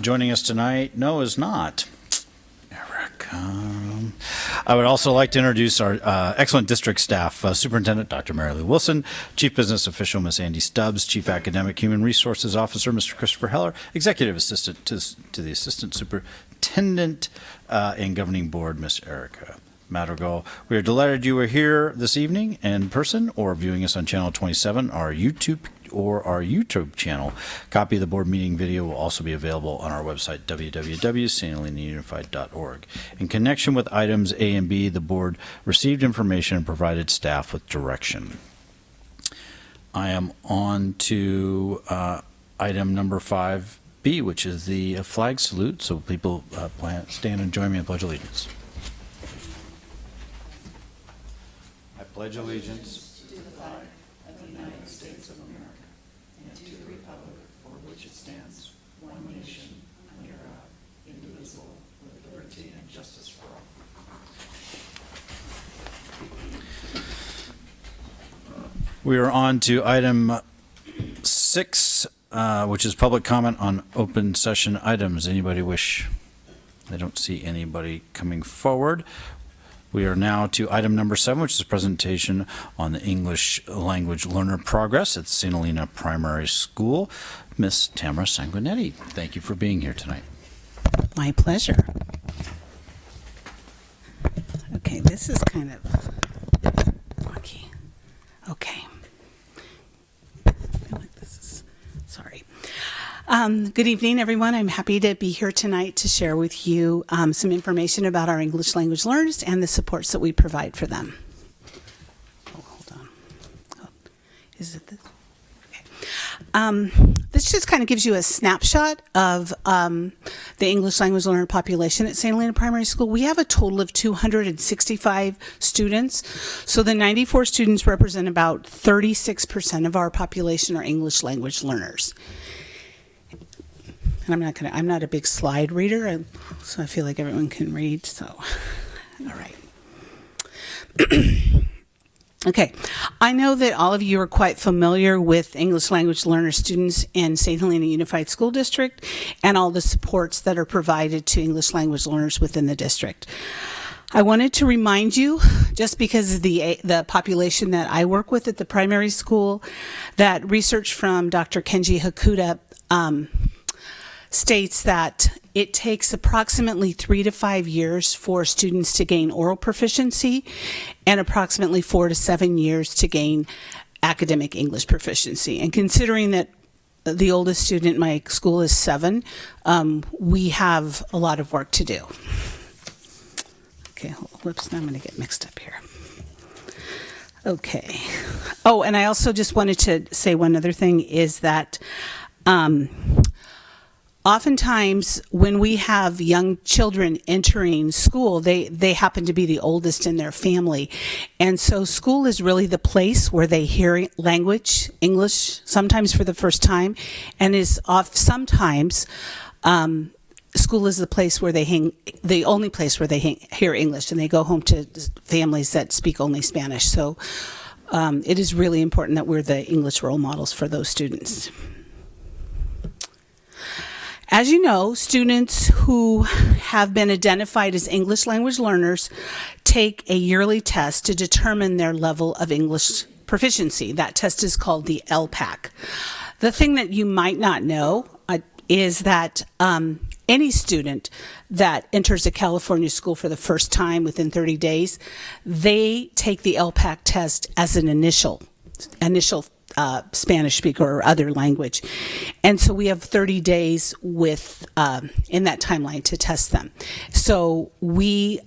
Joining us tonight, no, is not. I would also like to introduce our excellent district staff, Superintendent Dr. Mary Lou Wilson, Chief Business Official Ms. Andy Stubbs, Chief Academic Human Resources Officer Mr. Christopher Heller, Executive Assistant to the Assistant Superintendent and Governing Board Ms. Erica Madrigal. We are delighted you are here this evening in person or viewing us on Channel 27, our YouTube channel. Copy of the board meeting video will also be available on our website, www.stunified.org. In connection with items A and B, the board received information and provided staff with direction. I am on to item number 5B, which is the flag salute. So people stand and join me in Pledge Allegiance. I pledge allegiance to the flag of the United States of America and to the republic for which it stands, one nation, under God, indivisible, with liberty and justice for all. We are on to item 6, which is public comment on open session items. Anybody wish? I don't see anybody coming forward. We are now to item number 7, which is a presentation on the English language learner progress at St. Helena Primary School. Miss Tamara Sanguinetti, thank you for being here tonight. My pleasure. Okay, this is kind of funky. Okay. I feel like this is, sorry. Good evening, everyone. I'm happy to be here tonight to share with you some information about our English language learners and the supports that we provide for them. Oh, hold on. Oh, is it this? Okay. This just kind of gives you a snapshot of the English language learner population at St. Helena Primary School. We have a total of 265 students. So the 94 students represent about 36% of our population are English language learners. And I'm not a big slide reader, so I feel like everyone can read, so, all right. Okay, I know that all of you are quite familiar with English language learner students in St. Helena Unified School District and all the supports that are provided to English language learners within the district. I wanted to remind you, just because of the population that I work with at the primary school, that research from Dr. Kenji Hakuda states that it takes approximately 3 to 5 years for students to gain oral proficiency and approximately 4 to 7 years to gain academic English proficiency. And considering that the oldest student in my school is 7, we have a lot of work to do. Okay, whoops, now I'm going to get mixed up here. Okay. Oh, and I also just wanted to say one other thing is that oftentimes, when we have young children entering school, they happen to be the oldest in their family. And so school is really the place where they hear language, English, sometimes for the first time, and sometimes school is the place where the only place where they hear English, and they go home to families that speak only Spanish. So it is really important that we're the English role models for those students. As you know, students who have been identified as English language learners take a yearly test to determine their level of English proficiency. That test is called the LCAP. The thing that you might not know is that any student that enters a California school for the first time within 30 days, they take the LCAP test as an initial Spanish speaker or other language. And so we have 30 days in that timeline to test them. So we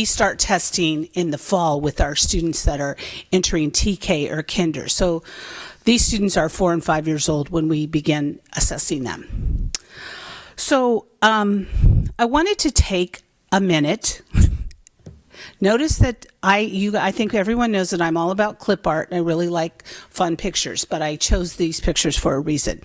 start testing in the fall with our students that are entering TK or kinder. So these students are 4 and 5 years old when we begin assessing them. So I wanted to take a minute. Notice that I think everyone knows that I'm all about clip art. I really like fun pictures, but I chose these pictures for a reason.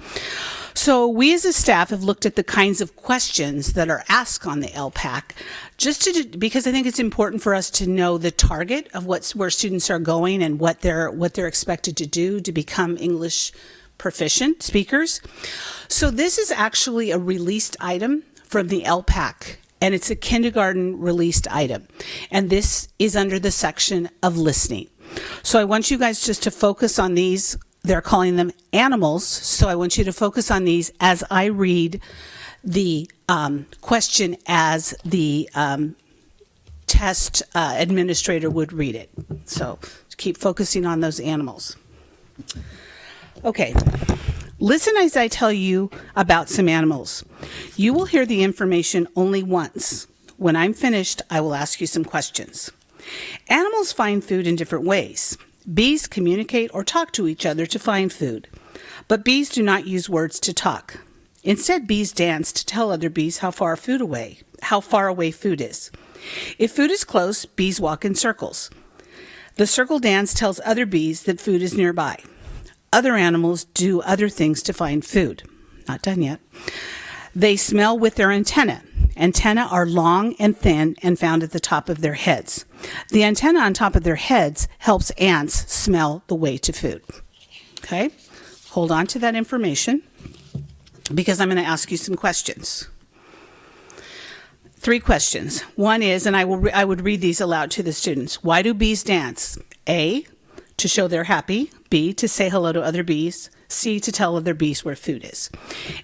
So we as a staff have looked at the kinds of questions that are asked on the LCAP, because I think it's important for us to know the target of where students are going and what they're expected to do to become English proficient speakers. So this is actually a released item from the LPAC, and it's a kindergarten released item. And this is under the section of listening. So I want you guys just to focus on these. They're calling them animals. So I want you to focus on these as I read the question as the test administrator would read it. So keep focusing on those animals. Okay. Listen as I tell you about some animals. You will hear the information only once. When I'm finished, I will ask you some questions. Animals find food in different ways. Bees communicate or talk to each other to find food. But bees do not use words to talk. Instead, bees dance to tell other bees how far away food is. If food is close, bees walk in circles. The circle dance tells other bees that food is nearby. Other animals do other things to find food. Not done yet. They smell with their antennae. Antennae are long and thin and found at the top of their heads. The antenna on top of their heads helps ants smell the way to food. Okay? Hold on to that information because I'm going to ask you some questions. 3 questions. One is, and I would read these aloud to the students. Why do bees dance? A, to show they're happy. B, to say hello to other bees. C, to tell other bees where food is.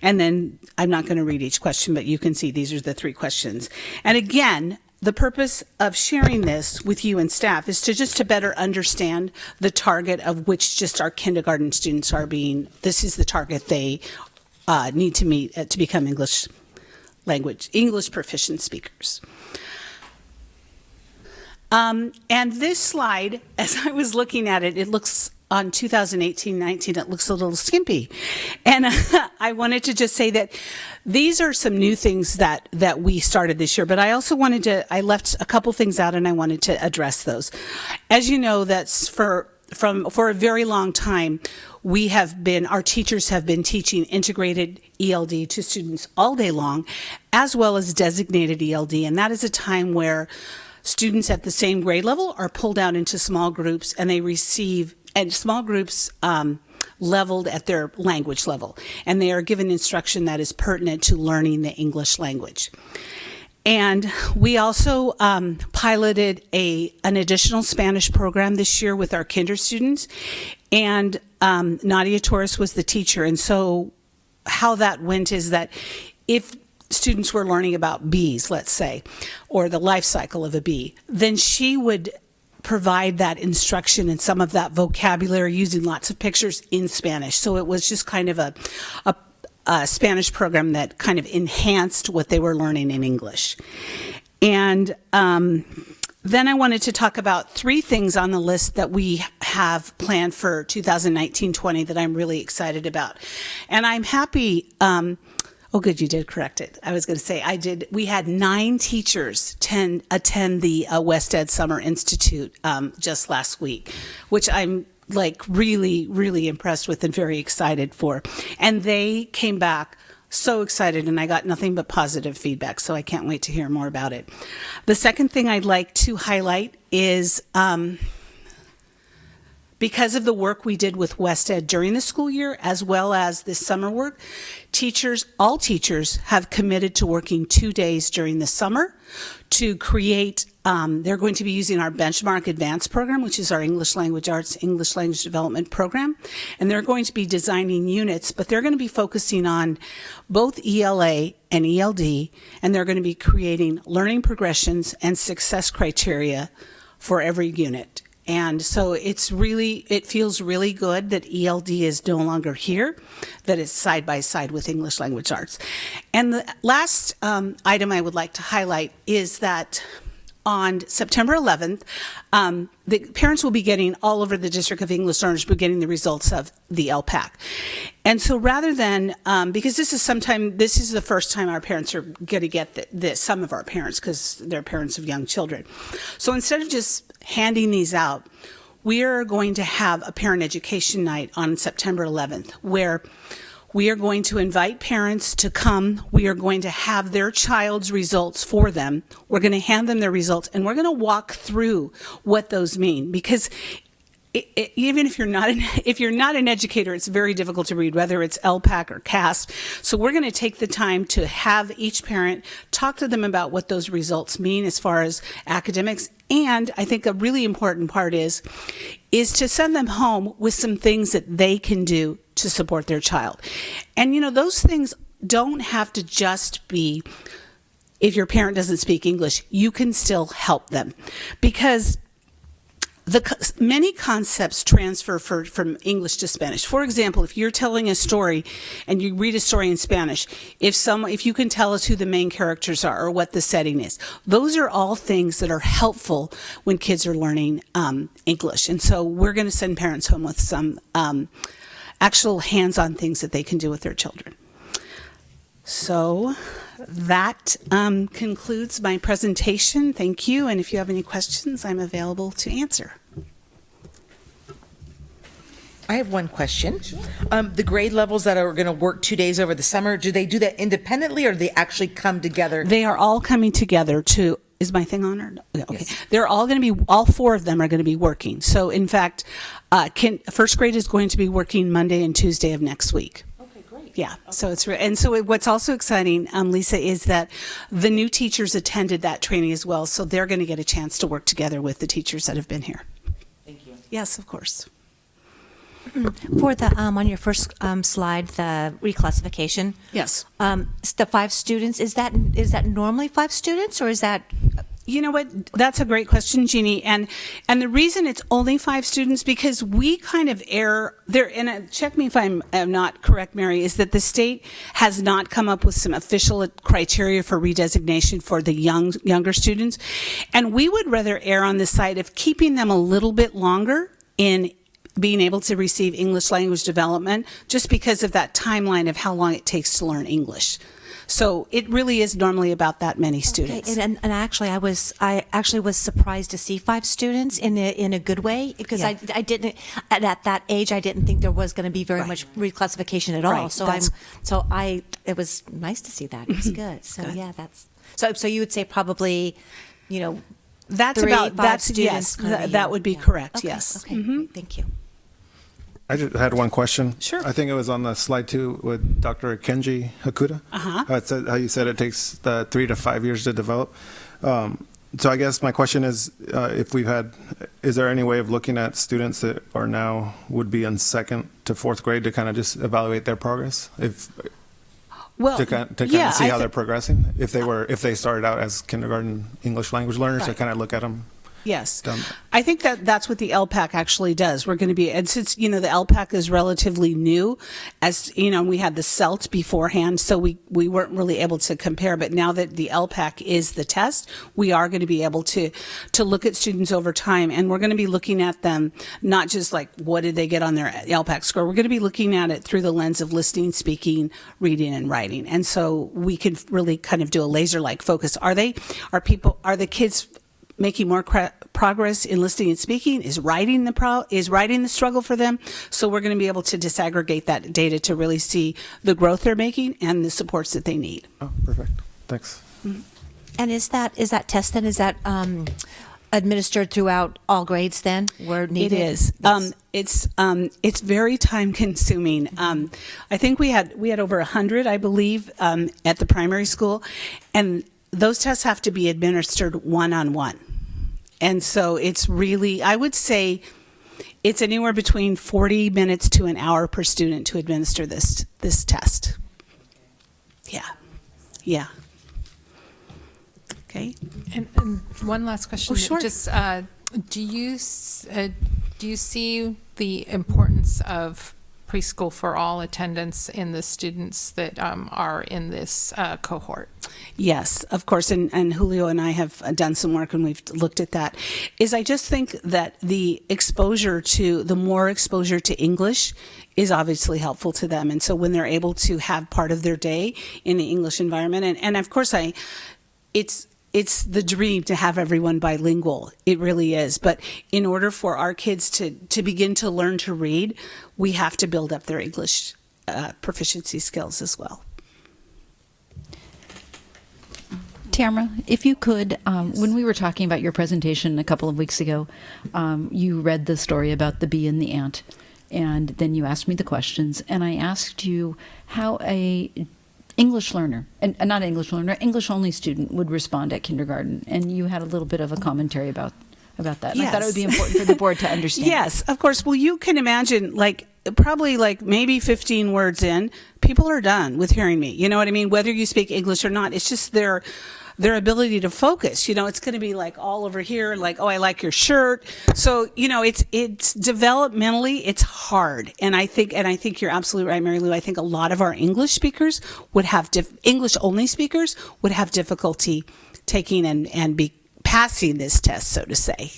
And then I'm not going to read each question, but you can see these are the 3 questions. And again, the purpose of sharing this with you and staff is to better understand the target of which just our kindergarten students are being. This is the target they need to meet to become English proficient speakers. And this slide, as I was looking at it, it looks on 2018-19, it looks a little skimpy. And I wanted to just say that these are some new things that we started this year, but I also I left a couple things out and I wanted to address those. As you know, that's for a very long time, our teachers have been teaching integrated ELD to students all day long, as well as designated ELD. And that is a time where students at the same grade level are pulled out into small groups and they receive, and small groups leveled at their language level. And they are given instruction that is pertinent to learning the English language. And we also piloted an additional Spanish program this year with our kinder students. And Nadia Torres was the teacher. And so how that went is that if students were learning about bees, let's say, or the life cycle of a bee, then she would provide that instruction and some of that vocabulary using lots of pictures in Spanish. So it was just kind of a Spanish program that kind of enhanced what they were learning in English. And then I wanted to talk about 3 things on the list that we have planned for 2019-20 that I'm really excited about. And I'm happy, oh good, you did correct it. I was going to say we had 9 teachers attend the West Ed Summer Institute just last week, which I'm really, really impressed with and very excited for. And they came back so excited, and I got nothing but positive feedback, so I can't wait to hear more about it. The second thing I'd like to highlight is because of the work we did with West Ed during the school year, as well as this summer work, all teachers have committed to working 2 days during the summer to create, they're going to be using our Benchmark Advanced program, which is our English Language Arts, English Language Development program. And they're going to be designing units, but they're going to be focusing on both ELA and ELD, and they're going to be creating learning progressions and success criteria for every unit. And so it feels really good that ELD is no longer here, that it's side by side with English Language Arts. And the last item I would like to highlight is that on September 11th, the parents will be getting, all over the District of English Learners, will be getting the results of the LPAC. And so rather than, because this is the first time our parents are going to get this, some of our parents, because they're parents of young children. So instead of just handing these out, we are going to have a parent education night on September 11th, where we are going to invite parents to come. We are going to have their child's results for them. We're going to hand them their results, and we're going to walk through what those mean. Because even if you're not an educator, it's very difficult to read, whether it's LPAC or CASP. So we're going to take the time to have each parent talk to them about what those results mean as far as academics. And I think a really important part is to send them home with some things that they can do to support their child. And, those things don't have to just be, if your parent doesn't speak English, you can still help them, because many concepts transfer from English to Spanish. For example, if you're telling a story and you read a story in Spanish, if you can tell us who the main characters are or what the setting is, those are all things that are helpful when kids are learning English. And so we're going to send parents home with some actual hands-on things that they can do with their children. So that concludes my presentation. Thank you. And if you have any questions, I'm available to answer. I have one question. The grade levels that are going to work 2 days over the summer, do they do that independently, or do they actually come together? They are all coming together to, is my thing on or no? Yeah, okay. Yes. They're all going to be, all four of them are going to be working. So in fact, first grade is going to be working Monday and Tuesday of next week. Yeah, so what's also exciting, Lisa, is that the new teachers attended that training as well, so they're going to get a chance to work together with the teachers that have been here. Thank you. Yes, of course. For the on your first slide, the reclassification. Yes. The 5 students, is that normally 5 students, or is that? You know what? That's a great question, Jeannie. And the reason it's only 5 students, because we kind of err there, and check me if I'm not correct, Mary, is that the state has not come up with some official criteria for redesignation for the younger students. And we would rather err on the side of keeping them a little bit longer in being able to receive English language development, just because of that timeline of how long it takes to learn English. So it really is normally about that many students. Okay. And actually, I actually was surprised to see 5 students in a good way, because Yeah. I didn't at that age, I didn't think there was going to be very Right. much reclassification at all. Right. So it was nice to see that. It was good. So Good. yeah, so you would say probably, That's 3, about 5 that's students yes, kind of a that year. would be Yeah. correct. Okay. Yes. Okay. Mhm. Great. Thank you. I just had one question. Sure. I think it was on the slide 2 with Dr. Kenji Hakuda. Uh-huh. It said, how you said it takes 3 to 5 years to develop. So I guess my question is, is there any way of looking at students that are now would be in 2nd to 4th grade to kind of just evaluate their progress, Well, to kind of yeah, see how they're progressing? If they started out as kindergarten English language learners, to Right. kind of look at them. Yes. Done. I think that's what the LPAC actually does. We're going to be, and since, the LPAC is relatively new, as, we had the CELT beforehand, so we weren't really able to compare, but now that the LPAC is the test, we are going to be able to look at students over time, and we're going to be looking at them, not just like, what did they get on their LPAC score? We're going to be looking at it through the lens of listening, speaking, reading, and writing. And so we can really kind of do a laser-like focus. Are the kids making more progress in listening and speaking? Is writing the struggle for them? So we're going to be able to disaggregate that data to really see the growth they're making and the supports that they need. Oh, perfect. Thanks. And is that test then, is that administered throughout all grades then, where needed? It is. It's very time consuming. I think we had over 100, I believe, at the primary school, and those tests have to be administered one-on-one. And so it's really, I would say it's anywhere between 40 minutes to an hour per student to administer this test. Yeah. Yeah. Okay. And one last question. Oh, sure. Just, do you see the importance of preschool for all attendance in the students that are in this cohort? Yes, of course, and Julio and I have done some work and we've looked at that. I just think that the more exposure to English is obviously helpful to them. And so when they're able to have part of their day in the English environment, and of course it's the dream to have everyone bilingual. It really is. But in order for our kids to begin to learn to read, we have to build up their English proficiency skills as well. Tamara, if you could, when we were talking about your presentation a couple of weeks ago, you read the story about the bee and the ant, and then you asked me the questions, and I asked you how a English learner, and not English learner, English only student would respond at kindergarten, and you had a little bit of a commentary about that. And I thought it would be important for the board to understand. Yes, of course. Well, you can imagine, probably maybe 15 words in, people are done with hearing me. You know what I mean? Whether you speak English or not, it's just their ability to focus. It's going to be all over here, oh, I like your shirt. So, it's developmentally, it's hard. And I think you're absolutely right, Mary Lou. I think a lot of our English speakers would have, English only speakers would have difficulty taking and be passing this test, so to say.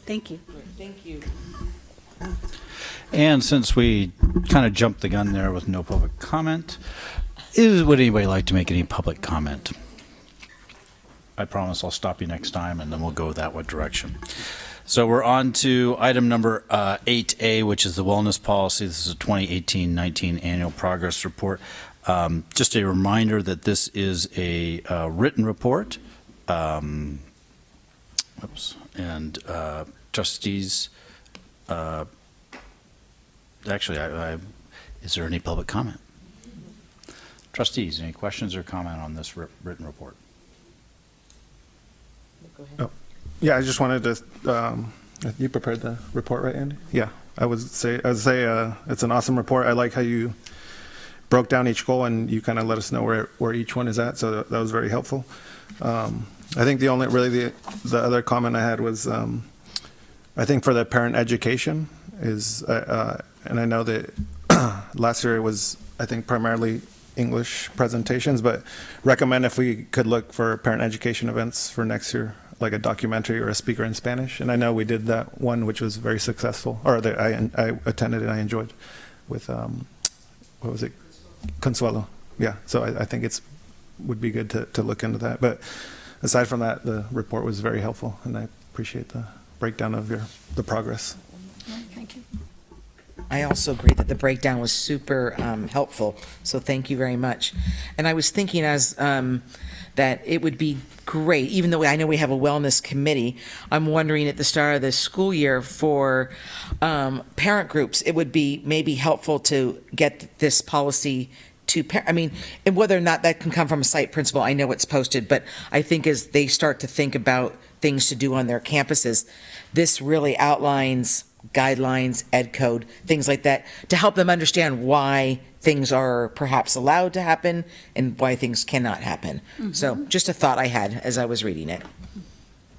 Thank you. Thank you. And since we kind of jumped the gun there with no public comment, would anybody like to make any public comment? I promise I'll stop you next time, and then we'll go that direction. So we're on to item number 8A, which is the wellness policy. This is a 2018-19 annual progress report. Just a reminder that this is a written report. And trustees, actually, is there any public comment? Trustees, any questions or comment on this written report? Go ahead. Oh, yeah, I just wanted to, you prepared the report, right, Andy? Yeah, I would say it's an awesome report. I like how you broke down each goal and you kind of let us know where each one is at, so that was very helpful. I think the other comment I had was, I think for the parent education is, and I know that last year it was, I think, primarily English presentations, but recommend if we could look for parent education events for next year, like a documentary or a speaker in Spanish. And I know we did that one, which was very successful, or that I attended and I enjoyed with, what was it? Consuelo. Yeah, so I think would be good to look into that. But aside from that, the report was very helpful, and I appreciate the breakdown of the progress. Thank you. I also agree that the breakdown was super helpful, so thank you very much. And I was thinking that it would be great, even though I know we have a wellness committee, I'm wondering at the start of the school year for parent groups, it would be maybe helpful to get this policy to and whether or not that can come from a site principal, I know it's posted, but I think as they start to think about things to do on their campuses, this really outlines guidelines, ed code, things like that, to help them understand why things are perhaps allowed to happen and why things cannot happen. Mm-hmm. So just a thought I had as I was reading it.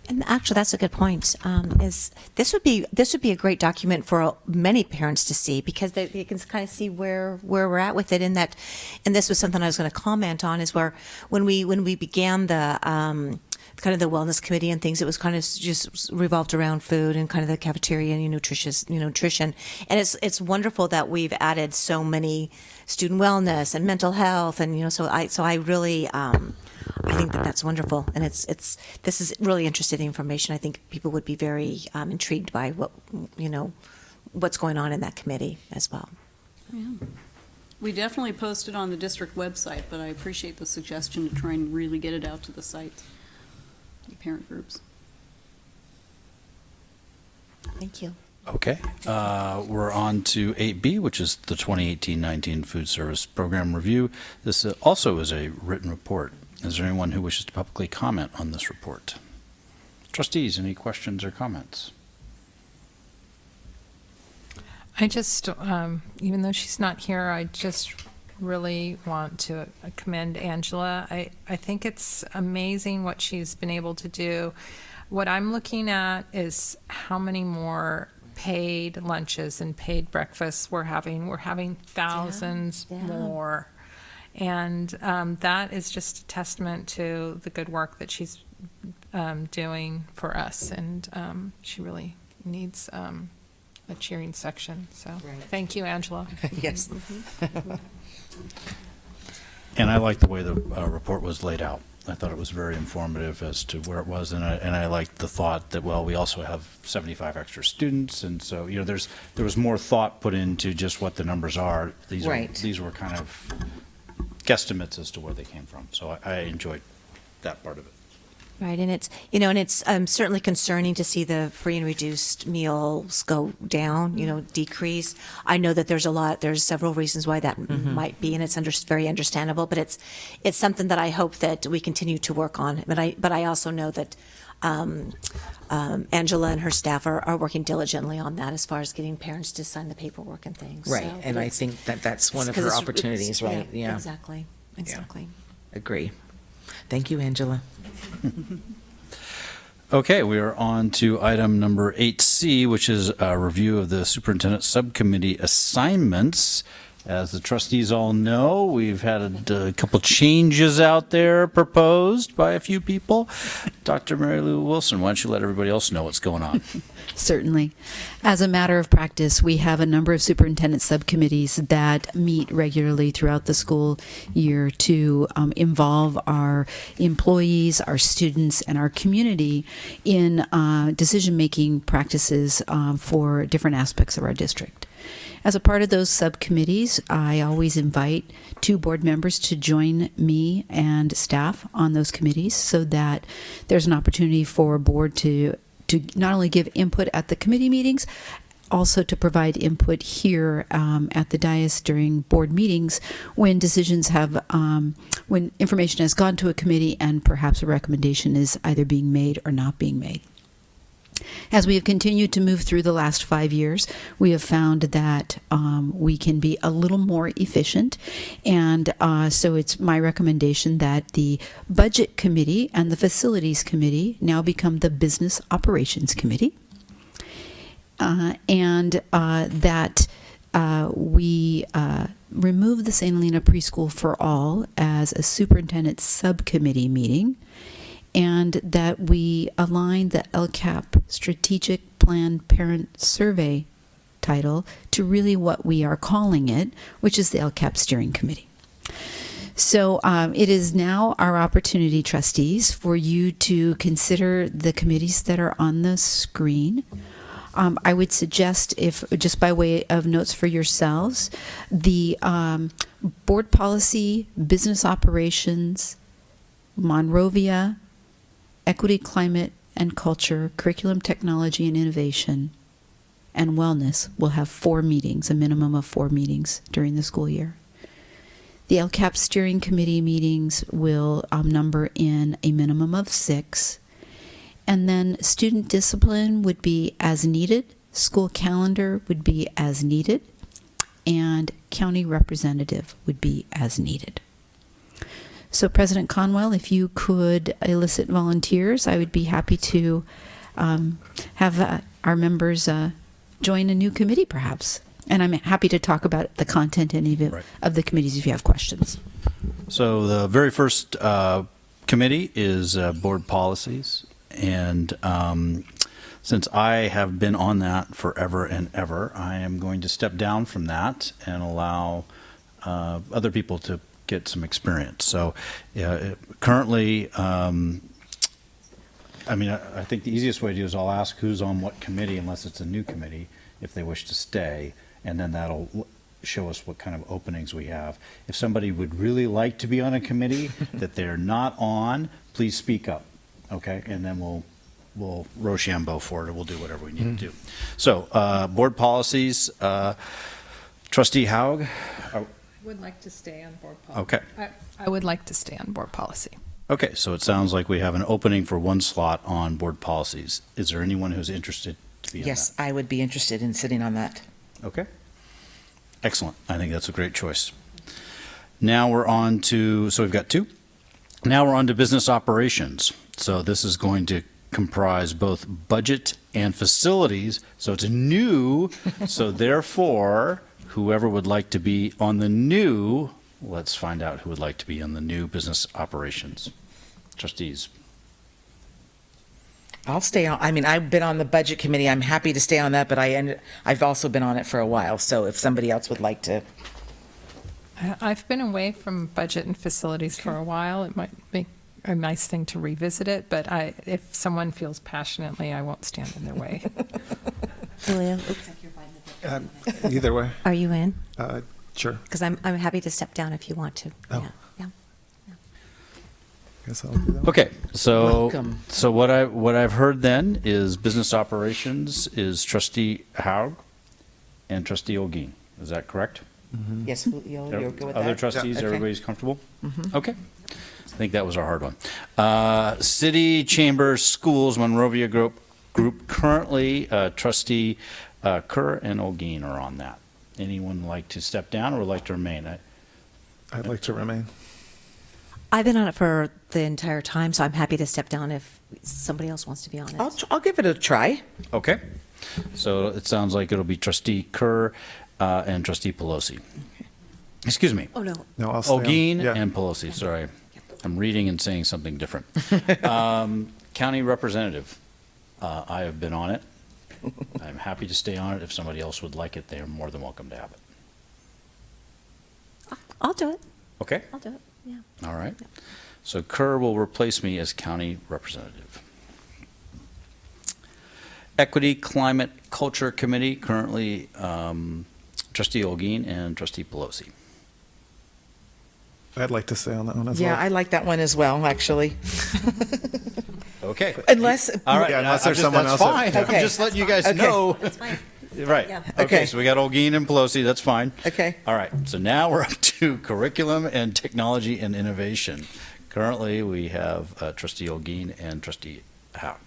And actually, that's a good point. Is this would be a great document for many parents to see, because they can kind of see where we're at with it. And this was something I was going to comment on, is where when we began the kind of the wellness committee and things, it was kind of just revolved around food and kind of the cafeteria and nutrition. And it's wonderful that we've added so many student wellness and mental health, and so I really I think that's wonderful, and this is really interesting information. I think people would be very intrigued by what's going on in that committee as well. Yeah. We definitely post it on the district website, but I appreciate the suggestion to try and really get it out to the sites, the parent groups. Thank you. Okay. We're on to 8B, which is the 2018-19 Food Service Program Review. This also is a written report. Is there anyone who wishes to publicly comment on this report? Trustees, any questions or comments? I just, even though she's not here, I just really want to commend Angela. I think it's amazing what she's been able to do. What I'm looking at is how many more paid lunches and paid breakfasts we're having. We're having thousands more. And that is just a testament to the good work that she's doing for us. And she really needs a cheering section. So Thank you, Angela. Yes. And I like the way the report was laid out. I thought it was very informative as to where it was, and I liked the thought that, well, we also have 75 extra students, and so there was more thought put into just what the numbers are. These were kind of guesstimates as to where they came from. So I enjoyed that part of it. Right, and it's certainly concerning to see the free and reduced meals go down, decrease. I know that there's several reasons why that might be, and it's very understandable. But it's something that I hope that we continue to work on. But I also know that Angela and her staff are working diligently on that as far as getting parents to sign the paperwork and things. Right, So, and but I it's- think that's one of because her it's- opportunities, right? Yeah, exactly. agree. Thank you, Angela. Okay, we are on to item number 8C, which is a review of the superintendent subcommittee assignments. As the trustees all know, we've had a couple changes out there proposed by a few people. Dr. Mary Lou Wilson, why don't you let everybody else know what's going on? Certainly. As a matter of practice, we have a number of superintendent subcommittees that meet regularly throughout the school year to involve our employees, our students, and our community in decision-making practices for different aspects of our district. As a part of those subcommittees, I always invite 2 board members to join me and staff on those committees so that there's an opportunity for a board to not only give input at the committee meetings, also to provide input here at the dais during board meetings when decisions have, when information has gone to a committee and perhaps a recommendation is either being made or not being made. As we have continued to move through the last 5 years, we have found that we can be a little more efficient. And so it's my recommendation that the Budget Committee and the Facilities Committee now become the Business Operations Committee. And that we remove the St. Helena Preschool for All as a superintendent subcommittee meeting, and that we align the LCAP Strategic Plan Parent Survey title to really what we are calling it, which is the LCAP Steering Committee. So it is now our opportunity, trustees, for you to consider the committees that are on the screen. I would suggest, if just by way of notes for yourselves, the board policy, business operations, Monrovia, equity, climate, and culture, curriculum, technology, and innovation, and wellness will have 4 meetings, a minimum of 4 meetings during the school year. The LCAP steering committee meetings will number in a minimum of 6. And then student discipline would be as needed, school calendar would be as needed, and county representative would be as needed. So President Conwell, if you could elicit volunteers, I would be happy to have our members join a new committee perhaps. And I'm happy to talk about the content of the committees if you have questions. So the very first committee is board policies. And since I have been on that forever and ever, I am going to step down from that and allow other people to get some experience. So currently, I think the easiest way to do is I'll ask who's on what committee, unless it's a new committee, if they wish to stay, and then that'll show us what kind of openings we have. If somebody would really like to be on a committee that they're not on, please speak up, okay? And then we'll Rochambeau for it, or we'll do whatever we need to do. So board policies, Trustee Haug. Would like to stay on board policy. Okay. I would like to stay on board policy. Okay, so it sounds like we have an opening for 1 slot on board policies. Is there anyone who's interested to be on Yes, that? I would be interested in sitting on that. Okay. Excellent. I think that's a great choice. Now we're on to, so we've got 2. Now we're on to business operations. So this is going to comprise both budget and facilities. So it's new. So therefore, whoever would like to be on the new, let's find out who would like to be on the new business operations. Trustees. I'll stay on. I mean, I've been on the budget committee. I'm happy to stay on that, but I've also been on it for a while. So if somebody else would like to. I've been away from budget and facilities for a while. It might make a nice thing to revisit it, but if someone feels passionately, I won't stand in their way. Julia, Either way. are you in? Sure. Because I'm happy to step down if you want to. Oh. Yeah, yeah. Guess I'll do that. Okay, so Welcome. what I've heard then is business operations is Trustee Haug and Trustee Olguin. Is that correct? Yes, Julio, you're good with that? Other trustees, Okay. everybody's comfortable? Okay. I think that was a hard one. City Chambers Schools Monrovia Group currently Trustee Kerr and Olguin are on that. Anyone like to step down or would like to remain? I'd like to remain. I've been on it for the entire time, so I'm happy to step down if somebody else wants to be on it. I'll give it a try. Okay. So it sounds like it'll be Trustee Kerr and Trustee Pelosi. Excuse me. Oh, no. No, I'll stay on. Olguin Yeah. and Pelosi, sorry. I'm reading and saying something different. County Representative, I have been on it. I'm happy to stay on it. If somebody else would like it, they are more than welcome to have it. I'll do it. Okay? I'll do it. Yeah. All right. So Kerr will replace me as County Representative. Equity, Climate, Culture Committee, currently Trustee Olguin and Trustee Pelosi. I'd like to stay on that one as Yeah, well. I like that one as well, actually. Okay. Unless, All right. Yeah, unless I'm there's just- someone that's else fine. that- Okay. I'm just letting you guys Okay. know. That's fine. Right. Yeah. Okay. Okay. So we got Olguin and Pelosi. That's fine. Okay. All right. So now we're up to curriculum and technology and innovation. Currently, we have Trustee Olguin and Trustee Haug.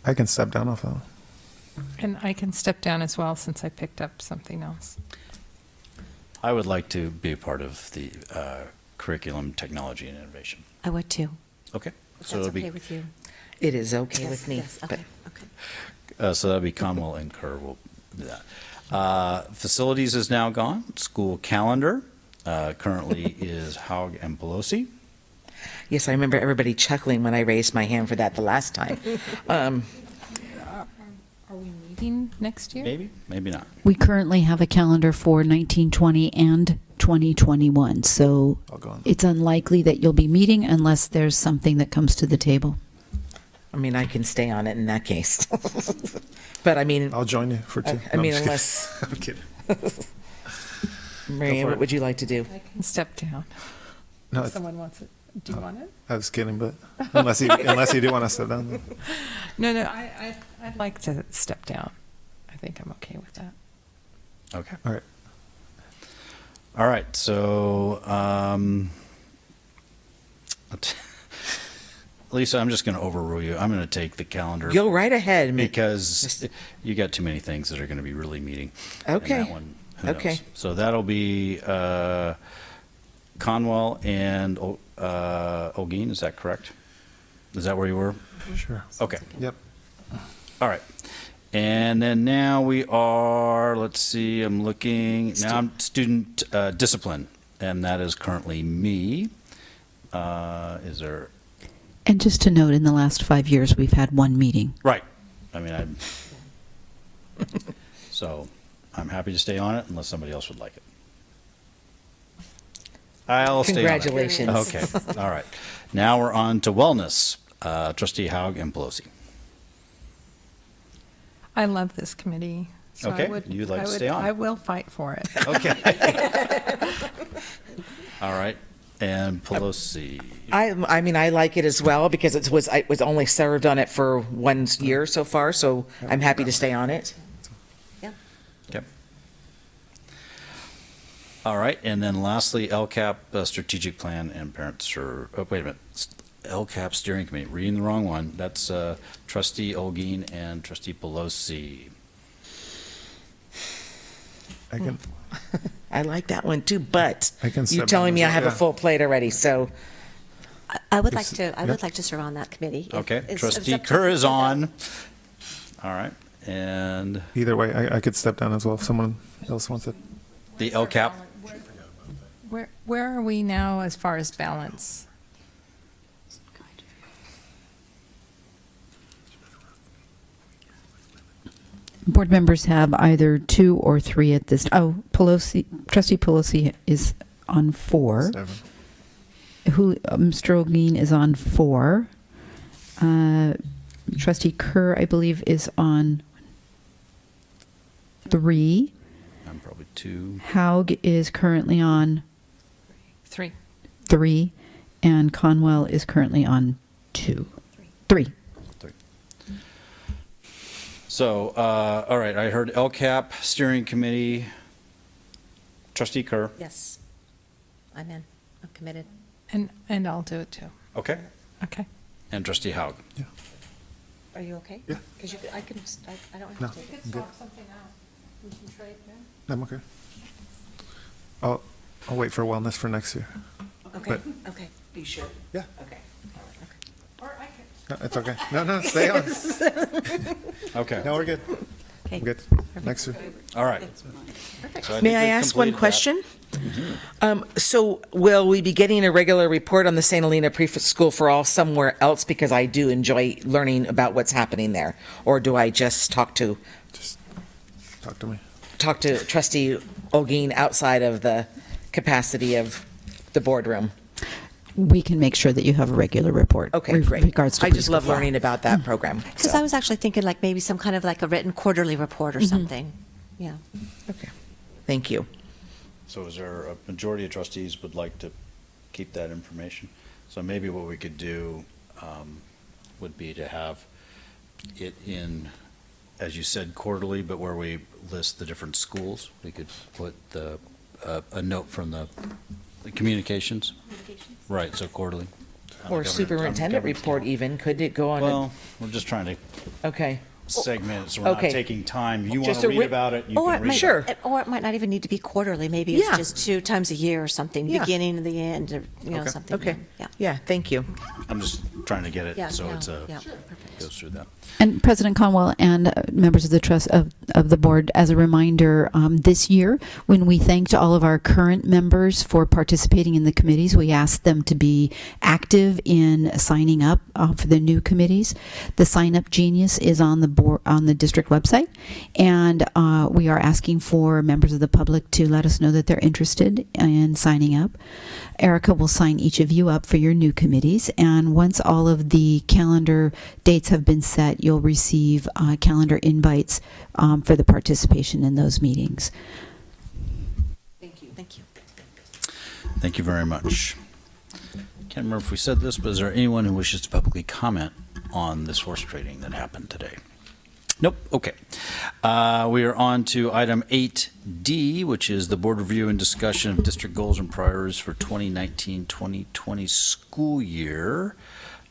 I can step down off that one. And I can step down as well since I picked up something else. I would like to be a part of the curriculum, technology, and innovation. I would too. Okay. If So that's it'll be okay with you. it is okay Yes, with me. yes, but- okay, okay. so that'll be Conwell and Kerr will do that. Facilities is now gone. School calendar currently is Haug and Pelosi. Yes, I remember everybody chuckling when I raised my hand for that the last time. Are we meeting next year? Maybe, maybe not. We currently have a calendar for 1920 and 2021, so I'll go on. it's unlikely that you'll be meeting unless there's something that comes to the table. I mean, I can stay on it in that case. But I mean, I'll join you for two. I No, mean, I'm unless, just kidding. I'm kidding. Marianne, for what it. would you like to do? I can step down. No, If it's, someone wants it. Do you want it? I was kidding, but unless you do want to step down. then- No, I'd like to step down. I think I'm okay with that. Okay. All right. All right. So, Lisa, I'm just going to overrule you. I'm going to take the calendar Go right ahead. because you got too many things that are going to be really meeting. And Okay. that one, who Okay. knows? So that'll be Conwell and Olguin. Is that correct? Is that where you were? Sure. Okay. Yep. All right. And then now we are, let's see, I'm looking, now I'm student discipline, and that is currently me. Is there, And just to note, in the last 5 years, we've had one meeting. right. I mean, so I'm happy to stay on it unless somebody else would like it. I'll stay on it. Congratulations. Okay, all right. Now we're on to wellness, Trustee Haug and Pelosi. I love this committee. So Okay, I would, you'd like I to would- stay on. I will fight for it. Okay. All right, and Pelosi. I mean, I like it as well because it was only served on it for 1 year so far, so I'm happy to stay on it. Yeah. Okay. All right, and then lastly, LCAP, strategic plan and parents or, oh, wait a minute. LCAP steering committee, reading the wrong one. That's Trustee Olguin and Trustee Pelosi. I can. I like that one too, but I can you're step telling down me as I have well, a yeah. full plate already, so I would like It's- to. I yep. would like to serve on that committee. If- Okay, it's- Trustee it's up to- Kerr is on. All right, and Either way, I could step down as well if someone else wants it. the LCAP. Where are we now as far as balance? Board members have either 2 or 3 at this. Oh, Trustee Pelosi is on 4. 7. Mr. Olguin is on 4. Trustee Kerr, I believe, is on 3. I'm probably 2. Haug is currently on 3. 3, and Conwell is currently on 2. 3. 3. So, all right, I heard LCAP, steering committee, trustee Kerr. Yes. I'm in. I'm committed. And I'll do it too. Okay. Okay. And trustee Haug. Are you okay? Yeah. Because I don't have No. to take it. Good. something out. We can trade I'm okay. I'll wait for wellness for next year. Okay, But- okay. Are you sure? Yeah. Okay. Or I can. No, it's okay. No, stay on. Okay. No, we're good. Okay. I'm good. Next year. All right. So May think I we've ask one completed that. question? So will we be getting a regular report on the St. Helena Preschool for All somewhere else? Because I do enjoy learning about what's happening there. Or do I just talk to Talk to me. Trustee Olguin outside of the capacity of the boardroom? We can make sure that you have a regular report. Okay, with great. regards to I just preschool love fall. learning about that program. Because so. I was actually thinking like maybe some kind of like a written quarterly report or something. Yeah. Okay. Thank you. So is there a majority of trustees would like to keep that information? So maybe what we could do would be to have it in, as you said, quarterly, but where we list the different schools. We could put a note from the communications. Right, so quarterly. Or superintendent report even. Could it go on? Well, we're just trying to Okay. segment it so we're not Okay. taking time. You want Just to a read writ- about it, you Or can it read might, Sure. or it might not even need to be quarterly. Maybe it's Yeah. just 2 times a year or something, Yeah. beginning and the end, or, Okay. something. Okay. Yeah. Yeah, thank you. I'm just trying to get it Yeah, so yeah, it's yeah, perfect. goes through that. And President Conwell and members of the trust of the board, as a reminder, this year, when we thanked all of our current members for participating in the committees, we asked them to be active in signing up for the new committees. The Sign Up Genius is on the board, on the district website, and we are asking for members of the public to let us know that they're interested in signing up. Erica will sign each of you up for your new committees, and once all of the calendar dates have been set, you'll receive calendar invites for the participation in those meetings. Thank you. Thank you. Thank you very much. Can't remember if we said this, but is there anyone who wishes to publicly comment on this horse trading that happened today? Nope. Okay. We are on to item 8D, which is the board review and discussion of district goals and priorities for 2019-2020 school year.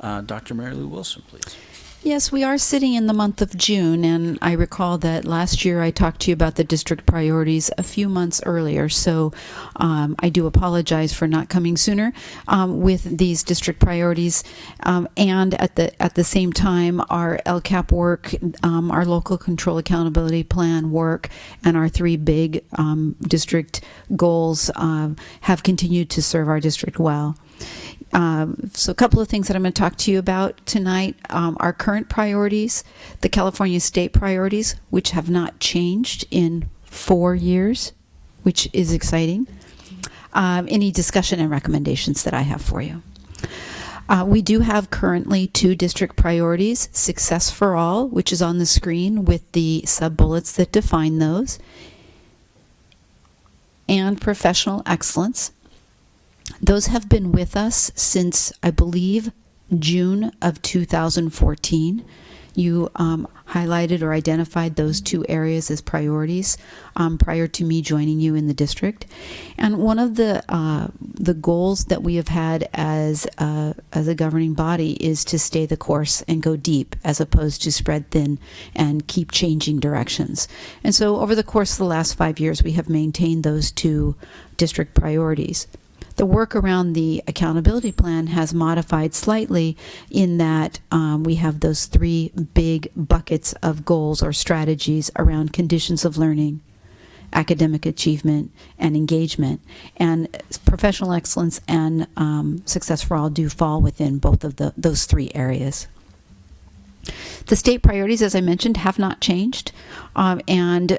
Dr. Mary Lou Wilson, please. Yes, we are sitting in the month of June, and I recall that last year I talked to you about the district priorities a few months earlier, so I do apologize for not coming sooner with these district priorities. And at the same time, our LCAP work, our local control accountability plan work, and our 3 big district goals have continued to serve our district well. So a couple of things that I'm going to talk to you about tonight. Our current priorities, the California state priorities, which have not changed in 4 years, which is exciting. Any discussion and recommendations that I have for you. We do have currently 2 district priorities, Success for All, which is on the screen with the sub-bullets that define those, and Professional Excellence. Those have been with us since, I believe, June of 2014. You highlighted or identified those 2 areas as priorities prior to me joining you in the district. And one of the goals that we have had as a governing body is to stay the course and go deep, as opposed to spread thin and keep changing directions. And so over the course of the last 5 years, we have maintained those 2 district priorities. The work around the accountability plan has modified slightly in that we have those 3 big buckets of goals or strategies around conditions of learning, academic achievement, and engagement. And professional excellence and success for all do fall within both of those 3 areas. The state priorities, as I mentioned, have not changed. Having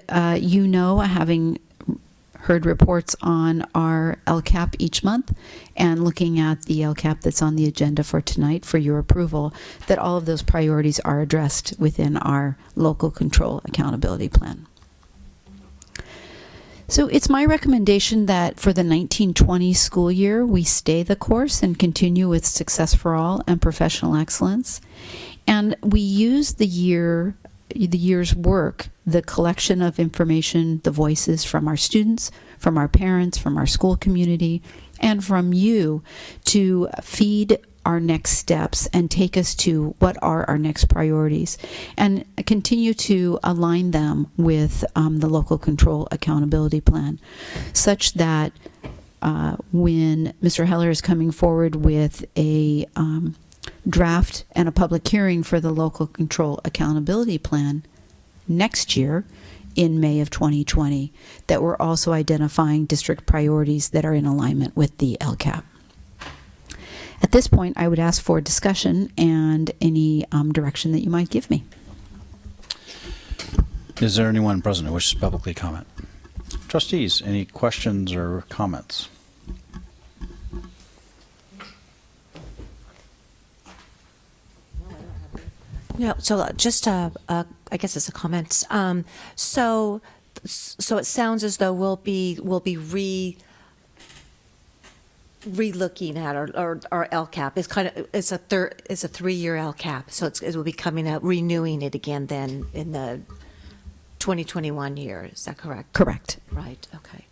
heard reports on our LCAP each month and looking at the LCAP that's on the agenda for tonight for your approval, that all of those priorities are addressed within our local control accountability plan. So it's my recommendation that for the 1920 school year, we stay the course and continue with Success for All and Professional Excellence. And we use the year's work, the collection of information, the voices from our students, from our parents, from our school community, and from you to feed our next steps and take us to what are our next priorities, and continue to align them with the local control accountability plan, such that when Mr. Heller is coming forward with a draft and a public hearing for the local control accountability plan next year in May of 2020, that we're also identifying district priorities that are in alignment with the LCAP. At this point, I would ask for discussion and any direction that you might give me. Is there anyone present who wishes to publicly comment? Trustees, any questions or comments? No, so just I guess it's a comment. So it sounds as though we'll be re-looking at our LCAP. It's a 3-year LCAP, so it will be coming out, renewing it again then in the 2021 year. Is that correct? Correct. Right. Okay.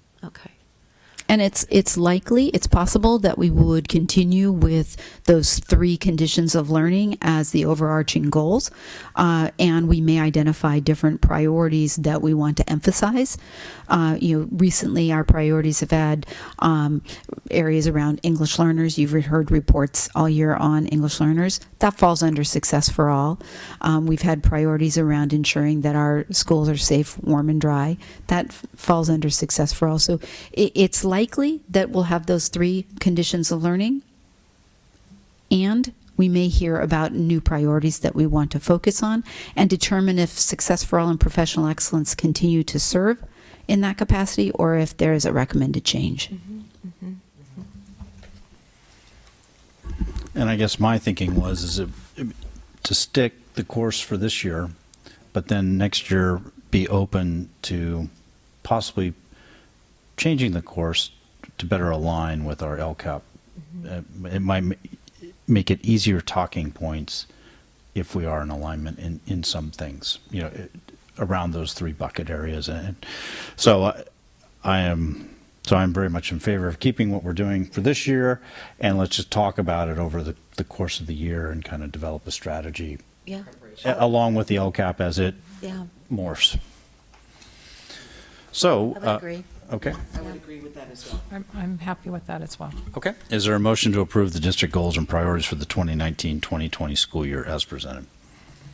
And it's likely, it's possible that we would continue with those 3 conditions of learning as the overarching goals, and we may identify different priorities that we want to emphasize. Recently our priorities have had areas around English learners. You've heard reports all year on English learners. That falls under Success for All. We've had priorities around ensuring that our schools are safe, warm, and dry. That falls under Success for All. So it's likely that we'll have those 3 conditions of learning, and we may hear about new priorities that we want to focus on and determine if Success for All and Professional Excellence continue to serve in that capacity or if there is a recommended change. And I guess my thinking was to stick the course for this year, but then next year be open to possibly changing the course to better align with our LCAP. It might make it easier talking points if we are in alignment in some things, around those 3 bucket areas. And so I'm very much in favor of keeping what we're doing for this year, and let's just talk about it over the course of the year and kind of develop a strategy along with the LCAP as it morphs. So I would agree. Okay. I would agree with that as well. I'm happy with that as well. Okay. Is there a motion to approve the district goals and priorities for the 2019-2020 school year as presented?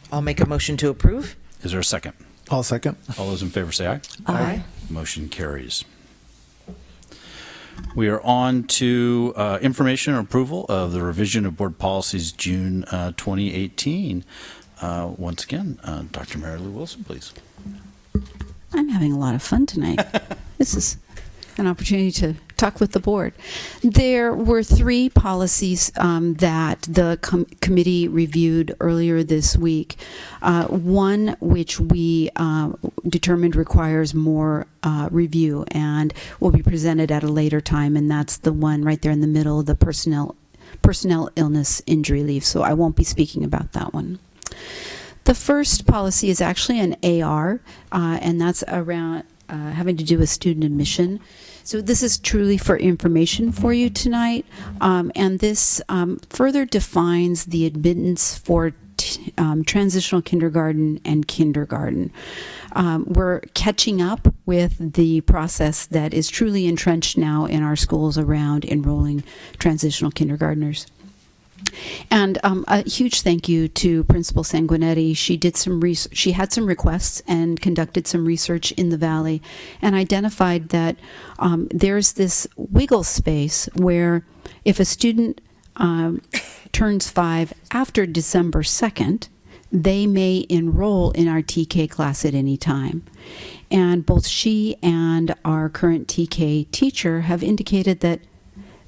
I'll make a motion to approve. Is there a second? I'll second. All those in favor say aye. Aye. Motion carries. We are on to information and approval of the revision of board policies June 2018. Once again, Dr. Mary Lou Wilson, please. I'm having a lot of fun tonight. This is an opportunity to talk with the board. There were 3 policies that the committee reviewed earlier this week. One which we determined requires more review and will be presented at a later time, and that's the one right there in the middle, the personnel illness injury leave. So I won't be speaking about that one. The first policy is actually an AR, and that's around having to do with student admission. So this is truly for information for you tonight, and this further defines the admittance for transitional kindergarten and kindergarten. We're catching up with the process that is truly entrenched now in our schools around enrolling transitional kindergartners. And a huge thank you to Principal Sanguinetti. She had some requests and conducted some research in the Valley and identified that there's this wiggle space where if a student turns 5 after December 2nd, they may enroll in our TK class at any time. And both she and our current TK teacher have indicated that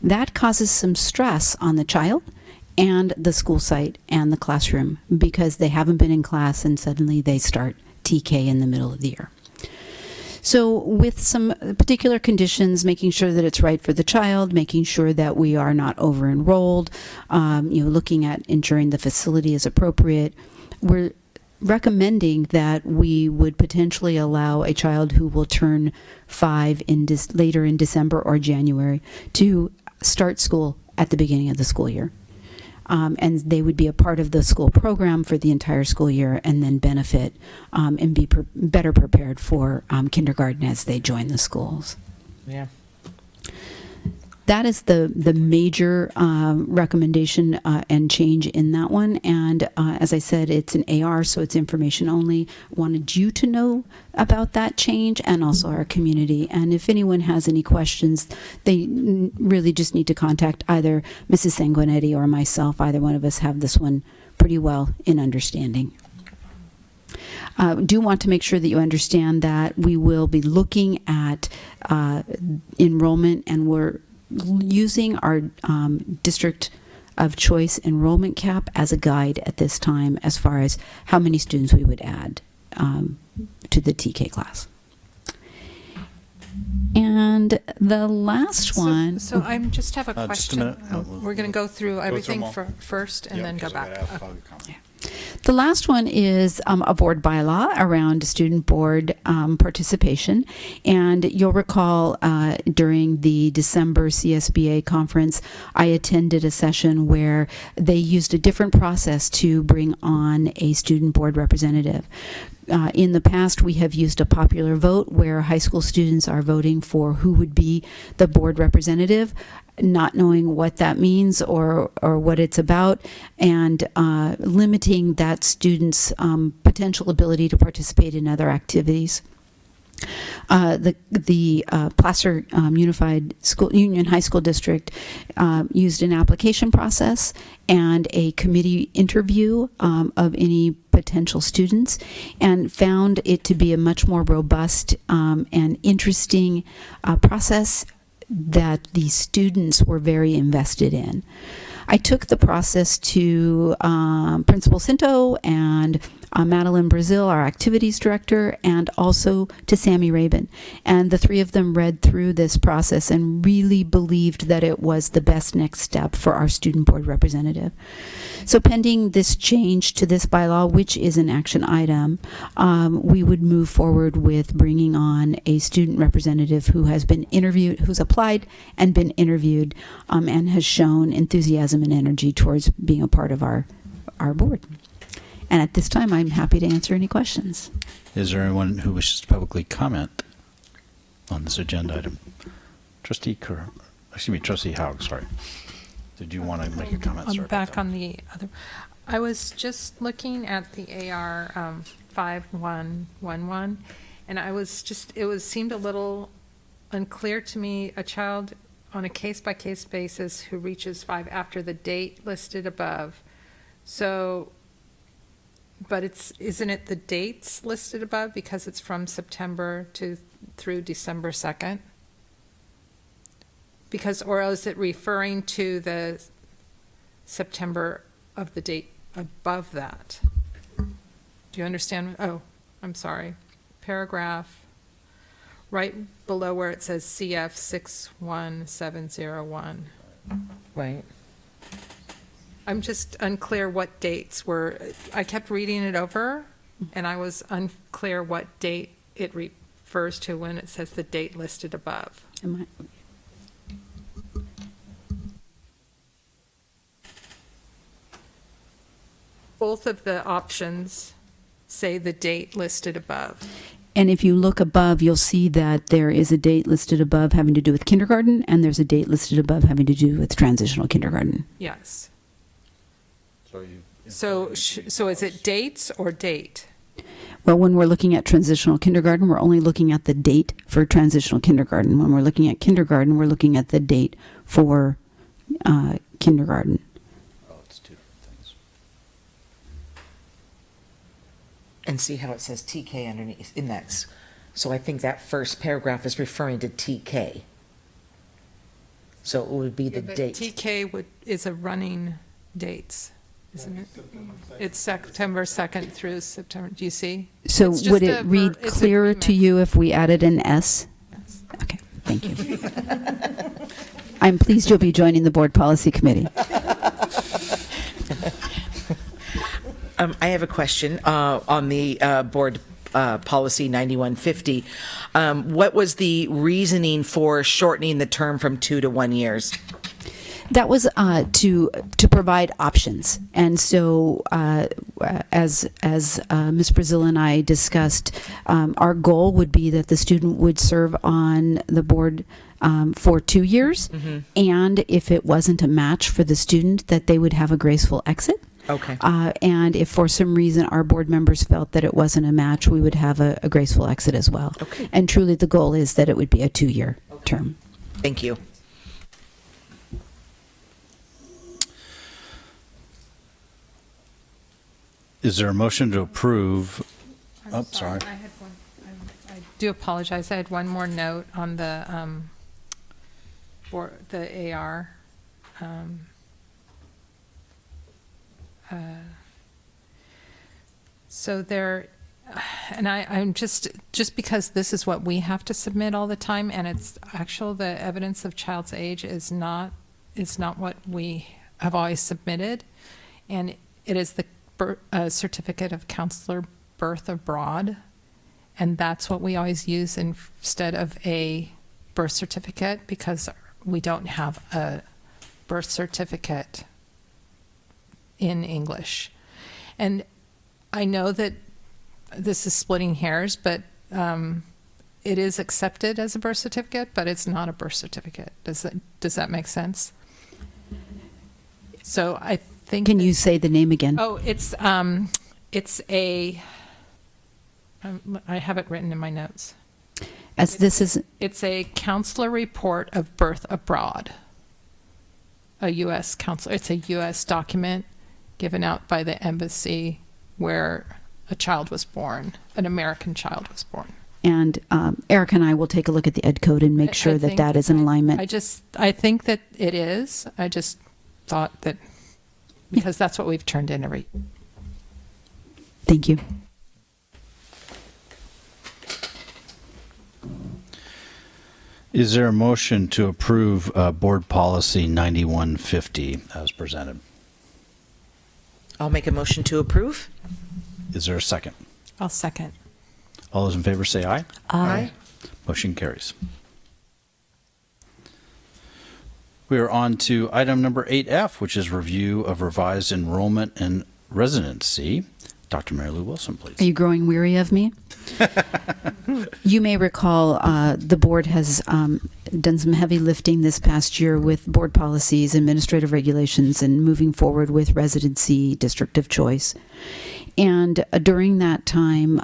that causes some stress on the child and the school site and the classroom because they haven't been in class and suddenly they start TK in the middle of the year. So with some particular conditions, making sure that it's right for the child, making sure that we are not over-enrolled, looking at ensuring the facility is appropriate, we're recommending that we would potentially allow a child who will turn 5 later in December or January to start school at the beginning of the school year. And they would be a part of the school program for the entire school year and then benefit and be better prepared for kindergarten as they join the schools. Yeah. That is the major recommendation and change in that one. And as I said, it's an AR, so it's information only. Wanted you to know about that change and also our community. And if anyone has any questions, they really just need to contact either Mrs. Sanguinetti or myself. Either one of us have this one pretty well in understanding. Do want to make sure that you understand that we will be looking at enrollment, and we're using our district of choice enrollment cap as a guide at this time as far as how many students we would add to the TK class. And the last one. So I just have a Just a question. minute. We're going to go through everything them all. first and then go back. The last one is a board bylaw around student board participation. And you'll recall during the December CSBA conference, I attended a session where they used a different process to bring on a student board representative. In the past, we have used a popular vote where high school students are voting for who would be the board representative, not knowing what that means or what it's about, and limiting that student's potential ability to participate in other activities. The Placer Unified School Union High School District used an application process and a committee interview of any potential students, and found it to be a much more robust and interesting process that the students were very invested in. I took the process to Principal Cinto and Madeline Brazil, our activities director, and also to Sammy Rabin. And the three of them read through this process and really believed that it was the best next step for our student board representative. So pending this change to this bylaw, which is an action item, we would move forward with bringing on a student representative who has been interviewed, who's applied and been interviewed, and has shown enthusiasm and energy towards being a part of our board. And at this time, I'm happy to answer any questions. Is there anyone who wishes to publicly comment on this agenda item? Trustee Haug, sorry. Did you want to make a comment, sir? Back on the other. I was just looking at the AR 5111, and it seemed a little unclear to me. A child on a case-by-case basis who reaches 5 after the date listed above. So, but isn't it the dates listed above because it's from September through December 2nd? Or is it referring to the September of the date above that? Do you understand? Oh, I'm sorry. Paragraph right below where it says CF 61701. Right. I'm just unclear what dates were. I kept reading it over, and I was unclear what date it refers to when it says the date listed above. Both of the options say the date listed above. And if you look above, you'll see that there is a date listed above having to do with kindergarten, and there's a date listed above having to do with transitional kindergarten. Yes. So is it dates or date? Well, when we're looking at transitional kindergarten, we're only looking at the date for transitional kindergarten. When we're looking at kindergarten, we're looking at the date for kindergarten. Oh, it's two different things. And see how it says TK underneath in that. So I think that first paragraph is referring to TK. So it would be the But date. TK is a running dates. isn't it? It's September 2nd through September. Do you see? So It's just would a it read it's clearer to agreement. you if we added an S? Yes. Okay, thank you. I'm pleased you'll be joining the Board Policy Committee. I have a question on the board policy 9150. What was the reasoning for shortening the term from 2 to 1 years? That was to provide options, and so as Ms. Brazil and I discussed, our goal would be that the student would serve on the board for 2 years, and if it wasn't a match for the student, that they would have a graceful exit. Okay. And if for some reason our board members felt that it wasn't a match, we would have a graceful exit as well. Okay. And truly, the goal is that it would be a 2-year term. Thank you. Is there a motion to approve? I'm sorry. I had one. I do apologize. I had one more note on the for the AR. So there, and I'm just because this is what we have to submit all the time, and it's actual the evidence of child's age is not what we have always submitted, and it is the certificate of counselor birth abroad, and that's what we always use instead of a birth certificate because we don't have a birth certificate in English. And I know that this is splitting hairs, but it is accepted as a birth certificate, but it's not a birth certificate. Does that make sense? So I think. Can you say the name again? Oh, it's a. I have it written in my notes. As this is. It's a counselor report of birth abroad. A U.S. counselor. It's a U.S. document given out by the embassy where a child was born, an American child was born. And Eric and I will take a look at the ed code and make sure that that is in alignment. I think that it is. I just thought that because that's what we've turned in every. Thank you. Is there a motion to approve Board Policy 9150 as presented? I'll make a motion to approve. Is there a second? I'll second. All those in favor say aye. Aye. Motion carries. We are on to item number 8F, which is review of revised enrollment and residency. Dr. Mary Lou Wilson, please. Are you growing weary of me? You may recall the board has done some heavy lifting this past year with board policies, administrative regulations, and moving forward with residency district of choice. And during that time,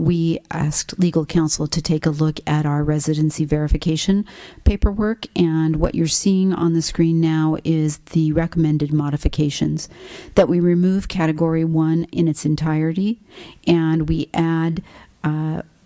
we asked legal counsel to take a look at our residency verification paperwork. And what you're seeing on the screen now is the recommended modifications, that we remove Category 1 in its entirety, and we add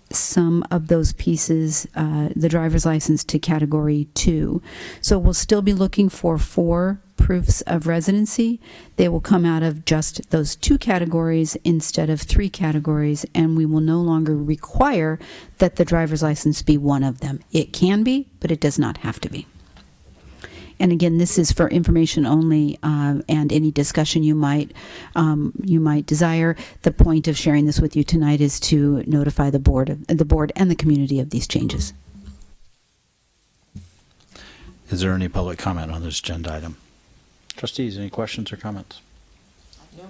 some of those pieces, the driver's license, to Category 2. So we'll still be looking for 4 proofs of residency. They will come out of just those 2 categories instead of 3 categories, and we will no longer require that the driver's license be one of them. It can be, but it does not have to be. And again, this is for information only, and any discussion you might desire. The point of sharing this with you tonight is to notify the board and the community of these changes. Is there any public comment on this agenda item? Trustees, any questions or comments? No.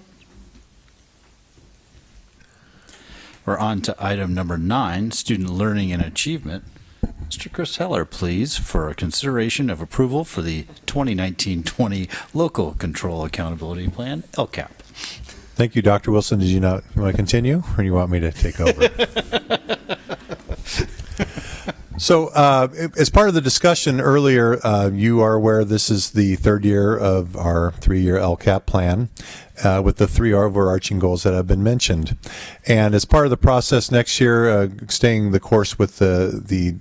We're on to item number 9, student learning and achievement. Mr. Chris Heller, please, for a consideration of approval for the 2019-20 Local Control Accountability Plan, LCAP. Thank you, Dr. Wilson. Did you want to continue, or do you want me to take over? So, as part of the discussion earlier, you are aware this is the third year of our 3-year LCAP plan with the 3 overarching goals that have been mentioned. And as part of the process next year, staying the course with the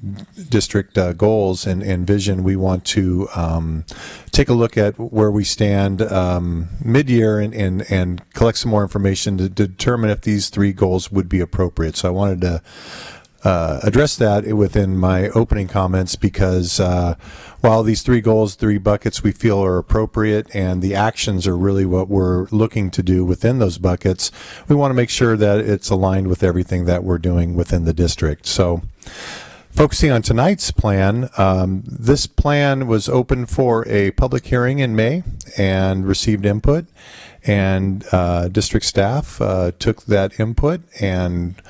district goals and vision, we want to take a look at where we stand mid-year and collect some more information to determine if these 3 goals would be appropriate. So I wanted to address that within my opening comments because while these 3 goals, 3 buckets we feel are appropriate and the actions are really what we're looking to do within those buckets, we want to make sure that it's aligned with everything that we're doing within the district. So focusing on tonight's plan, this plan was open for a public hearing in May and received input, and district staff took that input and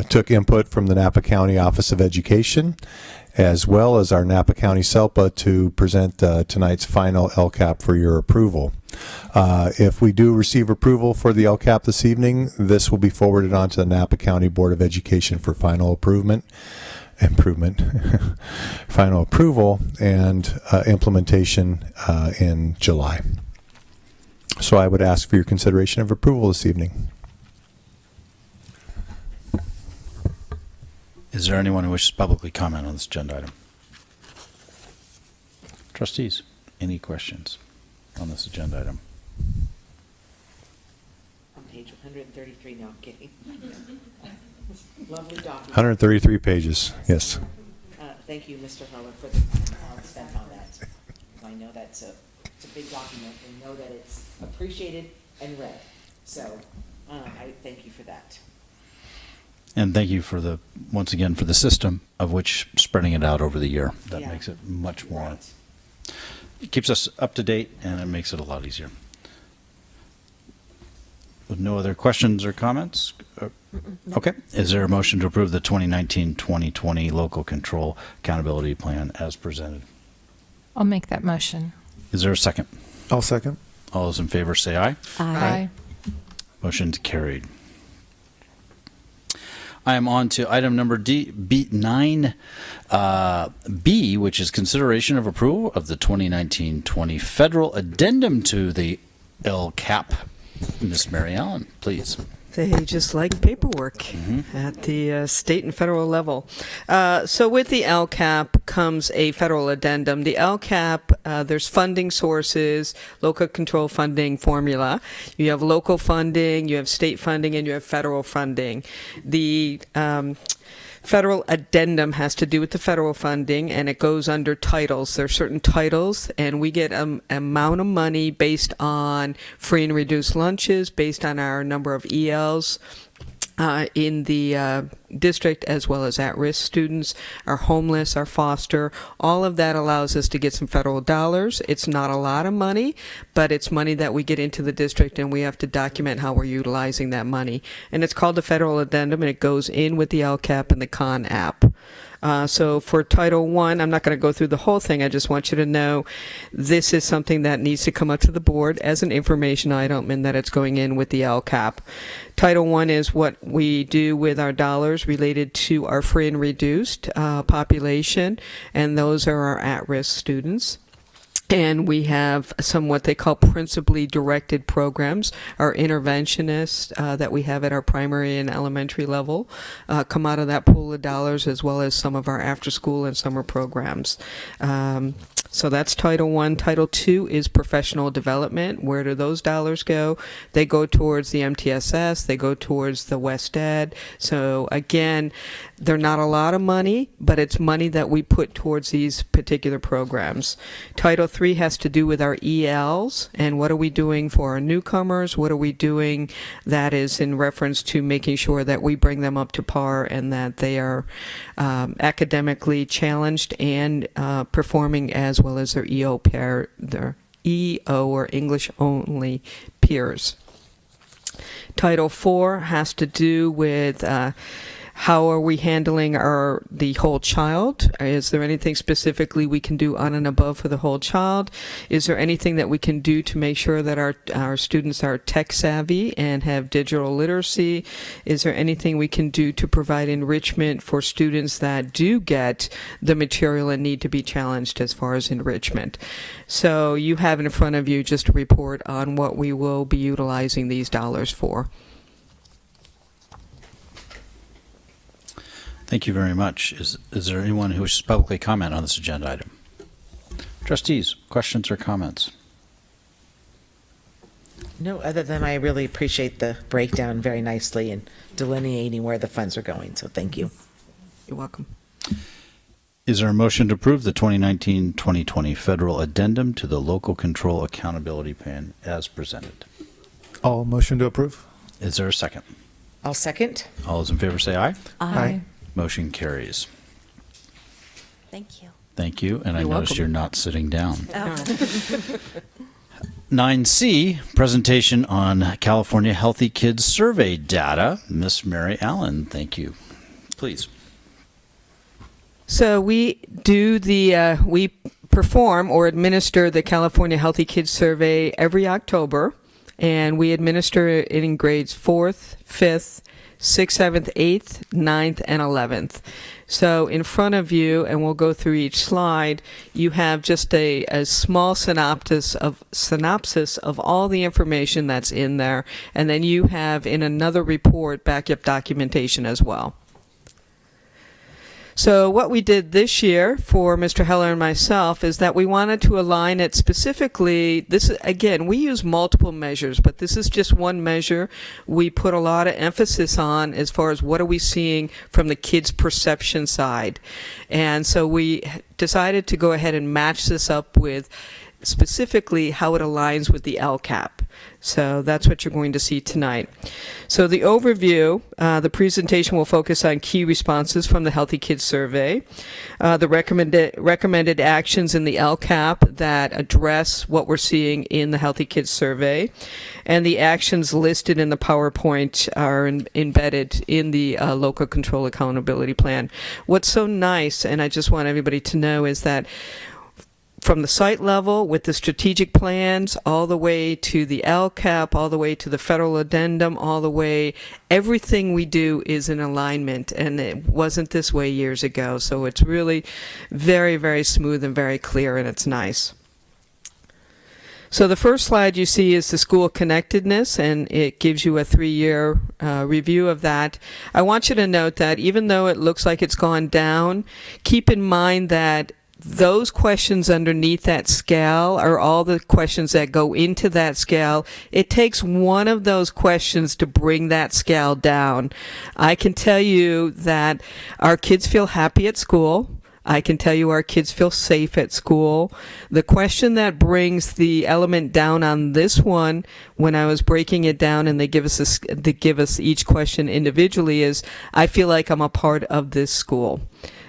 took input from the Napa County Office of Education, as well as our Napa County SELPA to present tonight's final LCAP for your approval. If we do receive approval for the LCAP this evening, this will be forwarded on to the Napa County Board of Education for final final approval and implementation in July. So I would ask for your consideration of approval this evening. Is there anyone who wishes to publicly comment on this agenda item? Trustees, any questions on this agenda item? On page 133, no, I'm kidding. Lovely document. 133 pages, yes. Thank you, Mr. Heller, for the time spent on that. I know it's a big document, and know that it's appreciated and read. So I thank you for that. And thank you for once again, for the system of which spreading it out over the year. That makes it much more, Right. It keeps us up to date and it makes it a lot easier. With no other questions or comments? Okay. Is there a motion to approve the 2019-2020 Local Control Accountability Plan as presented? I'll make that motion. Is there a second? I'll second. All those in favor say aye. Aye. Motion's carried. I am on to item number B9B, which is consideration of approval of the 2019-20 federal addendum to the LCAP. Ms. Mary Ellen, please. They just like paperwork at the state and federal level. So with the LCAP comes a federal addendum. The LCAP, there's funding sources, local control funding formula. You have local funding, you have state funding, and you have federal funding. The federal addendum has to do with the federal funding, and it goes under titles. There are certain titles, and we get an amount of money based on free and reduced lunches, based on our number of ELs in the district, as well as at-risk students, our homeless, our foster. All of that allows us to get some federal dollars. It's not a lot of money, but it's money that we get into the district, and we have to document how we're utilizing that money. And it's called the federal addendum, and it goes in with the LCAP and the CON app. So for Title I, I'm not going to go through the whole thing. I just want you to know this is something that needs to come up to the board as an information item, and that it's going in with the LCAP. Title I is what we do with our dollars related to our free and reduced population, and those are our at-risk students. And we have some what they call principally directed programs. Our interventionists that we have at our primary and elementary level come out of that pool of dollars, as well as some of our after-school and summer programs. So that's Title I. Title II is professional development. Where do those dollars go? They go towards the MTSS. They go towards the West Ed. So again, they're not a lot of money, but it's money that we put towards these particular programs. Title III has to do with our ELs, and what are we doing for our newcomers? What are we doing that is in reference to making sure that we bring them up to par and that they are academically challenged and performing as well as their their EO or English only peers. Title IV has to do with How are we handling the whole child? Is there anything specifically we can do on and above for the whole child? Is there anything that we can do to make sure that our students are tech savvy and have digital literacy? Is there anything we can do to provide enrichment for students that do get the material and need to be challenged as far as enrichment? So you have in front of you just a report on what we will be utilizing these dollars for. Thank you very much. Is there anyone who wishes to publicly comment on this agenda item? Trustees, questions or comments? No, other than I really appreciate the breakdown very nicely and delineating where the funds are going, so thank you. You're welcome. Is there a motion to approve the 2019-2020 federal addendum to the Local Control Accountability Plan as presented? All motion to approve. Is there a second? I'll second. All those in favor say aye. Aye. Motion carries. Thank you. Thank you. And I You're noticed welcome. you're not sitting down. Oh. 9C, presentation on California Healthy Kids Survey data. Miss Mary Allen, thank you. Please. So we perform or administer the California Healthy Kids Survey every October, and we administer it in grades 4th, 5th, 6th, 7th, 8th, 9th, and 11th. So in front of you, and we'll go through each slide, you have just a small synopsis of all the information that's in there, and then you have in another report backup documentation as well. So what we did this year for Mr. Heller and myself is that we wanted to align it specifically. This, again, we use multiple measures, but this is just one measure we put a lot of emphasis on as far as what are we seeing from the kids' perception side. And so we decided to go ahead and match this up with specifically how it aligns with the LCAP. So that's what you're going to see tonight. So the overview, the presentation will focus on key responses from the Healthy Kids Survey, the recommended actions in the LCAP that address what we're seeing in the Healthy Kids Survey, and the actions listed in the PowerPoint are embedded in the Local Control Accountability Plan. What's so nice, and I just want everybody to know, is that from the site level with the strategic plans all the way to the LCAP, all the way to the federal addendum, all the way, everything we do is in alignment, and it wasn't this way years ago. So it's really very, very smooth and very clear, and it's nice. So the first slide you see is the school connectedness, and it gives you a 3-year review of that. I want you to note that even though it looks like it's gone down, keep in mind that those questions underneath that scale are all the questions that go into that scale. It takes one of those questions to bring that scale down. I can tell you that our kids feel happy at school. I can tell you our kids feel safe at school. The question that brings the element down on this one, when I was breaking it down and they give us each question individually, is I feel like I'm a part of this school.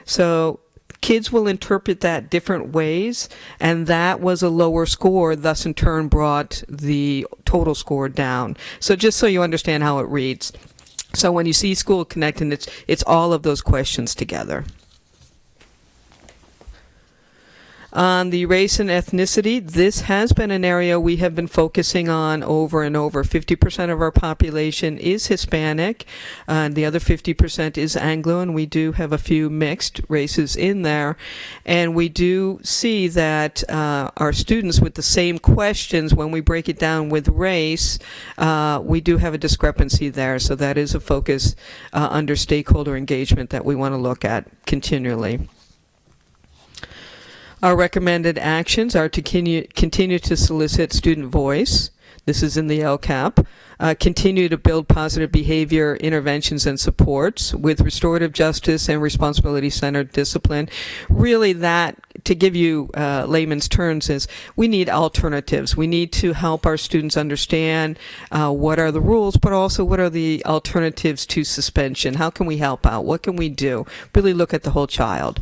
So kids will interpret that different ways, and that was a lower score, thus in turn brought the total score down. So just so you understand how it reads. So when you see School Connected, it's all of those questions together. On the race and ethnicity, this has been an area we have been focusing on over and over. 50% of our population is Hispanic, and the other 50% is Anglo, and we do have a few mixed races in there. And we do see that our students with the same questions, when we break it down with race, we do have a discrepancy there. So that is a focus under stakeholder engagement that we want to look at continually. Our recommended actions are to continue to solicit student voice. This is in the LCAP. Continue to build positive behavior interventions and supports with restorative justice and responsibility-centered discipline. Really that, to give you layman's terms, is we need alternatives. We need to help our students understand what are the rules, but also what are the alternatives to suspension. How can we help out? What can we do? Really look at the whole child.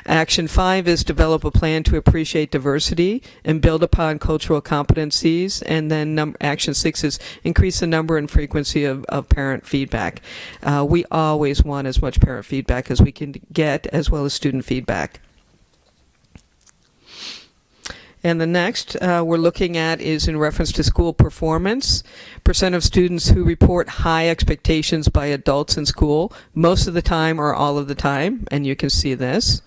Action 5 is develop a plan to appreciate diversity and build upon cultural competencies. And then action 6 is increase the number and frequency of parent feedback. We always want as much parent feedback as we can get, as well as student feedback. And the next we're looking at is in reference to school performance. Percent of students who report high expectations by adults in school, most of the time or all of the time, and you can see this.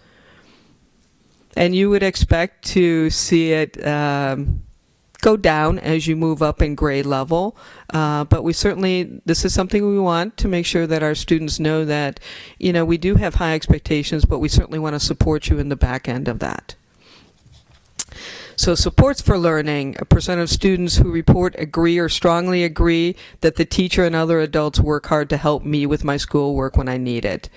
And you would expect to see it go down as you move up in grade level. But this is something we want to make sure that our students know that, we do have high expectations, but we certainly want to support you in the back end of that. So supports for learning, a percent of students who report agree or strongly agree that the teacher and other adults work hard to help me with my schoolwork when I need it.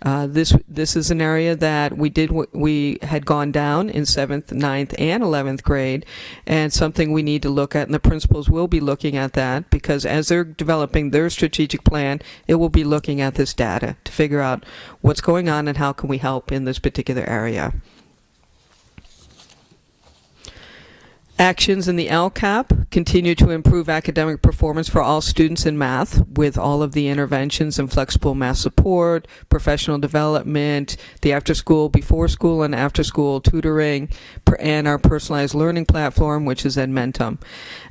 This is an area that we had gone down in 7th, 9th, and 11th grade, and something we need to look at, and the principals will be looking at that, because as they're developing their strategic plan, it will be looking at this data to figure out what's going on and how can we help in this particular area. Actions in the LCAP continue to improve academic performance for all students in math with all of the interventions and flexible math support, professional development, the after-school, before-school, and after-school tutoring, and our personalized learning platform, which is Edmentum.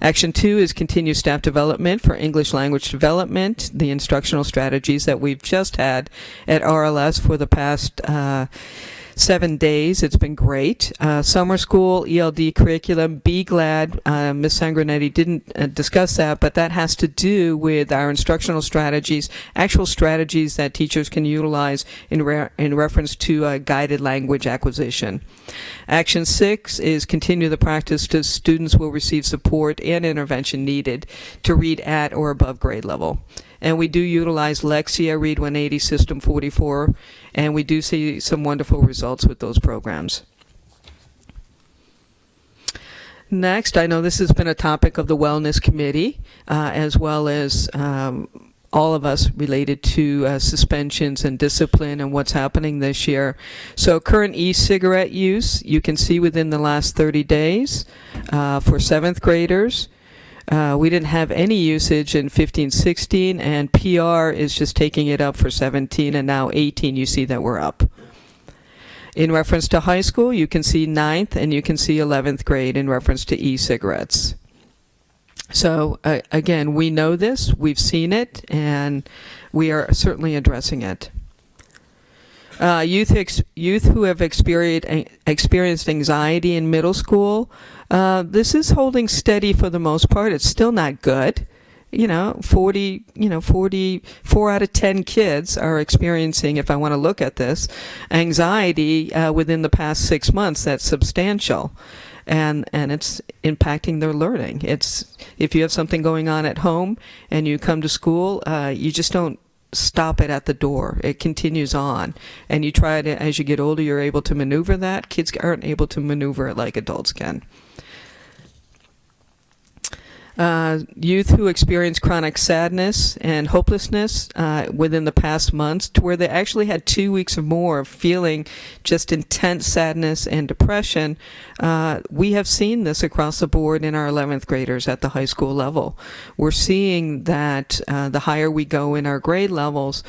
Action 2 is continue staff development for English language development, the instructional strategies that we've just had at RLS for the past 7 days. It's been great. Summer school, ELD curriculum, be glad. Ms. Sanguinetti didn't discuss that, but that has to do with our instructional strategies, actual strategies that teachers can utilize in reference to guided language acquisition. Action 6 is continue the practice to students will receive support and intervention needed to read at or above grade level. And we do utilize Lexia, Read 180, System 44, and we do see some wonderful results with those programs. Next, I know this has been a topic of the Wellness Committee, as well as all of us related to suspensions and discipline and what's happening this year. So current e-cigarette use, you can see within the last 30 days for 7th graders. We didn't have any usage in 15, 16, and PR is just taking it up for 17, and now 18, you see that we're up. In reference to high school, you can see 9th and you can see 11th grade in reference to e-cigarettes. So again, we know this, we've seen it, and we are certainly addressing it. Youth who have experienced anxiety in middle school, this is holding steady for the most part. It's still not good. 44 out of 10 kids are experiencing, if I want to look at this, anxiety within the past 6 months. That's substantial. And it's impacting their learning. If you have something going on at home and you come to school, you just don't stop it at the door. It continues on. And you try to, as you get older, you're able to maneuver that. Kids aren't able to maneuver it like adults can. Youth who experience chronic sadness and hopelessness within the past months, to where they actually had 2 weeks or more of feeling just intense sadness and depression. We have seen this across the board in our 11th graders at the high school level. We're seeing that the higher we go in our grade levels,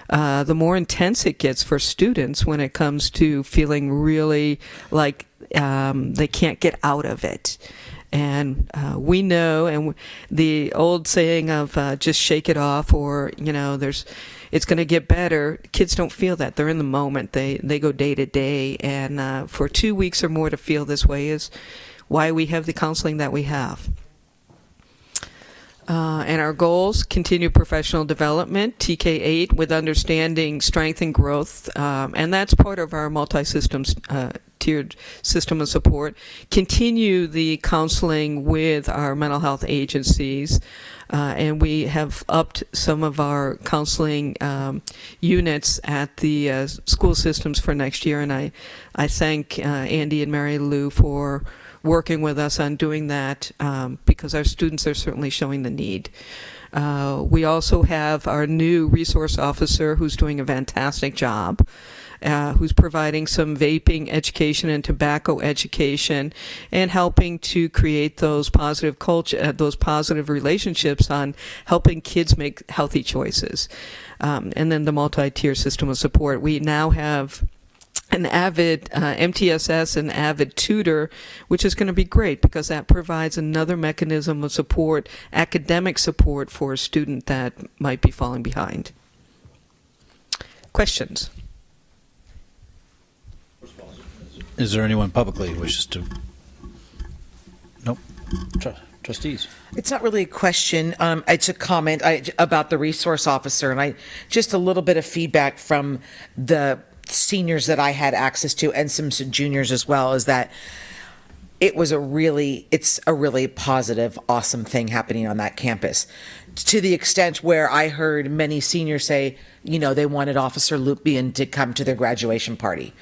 the more intense it gets for students when it comes to feeling really like they can't get out of it. And we know, and the old saying of just shake it off, or it's going to get better. Kids don't feel that. They're in the moment. They go day to day, and for 2 weeks or more to feel this way is why we have the counseling that we have. And our goals: continue professional development, TK8, with understanding, strength, and growth, and that's part of our multi-systems tiered system of support. Continue the counseling with our mental health agencies, and we have upped some of our counseling units at the school systems for next year, and I thank Andy and Mary Lou for working with us on doing that, because our students are certainly showing the need. We also have our new resource officer who's doing a fantastic job. who's providing some vaping education and tobacco education, and helping to create those positive culture, those positive relationships on helping kids make healthy choices. And then the multi-tier system of support. We now have an AVID MTSS and AVID tutor, which is going to be great because that provides another mechanism of support, academic support for a student that might be falling behind. Questions? Is there anyone publicly who wishes to? Nope. Trustees. It's not really a question. It's a comment about the resource officer, and just a little bit of feedback from the seniors that I had access to, and some juniors as well, is that it's a really positive, awesome thing happening on that campus. To the extent where I heard many seniors say, they wanted Officer Lupian to come to their graduation party.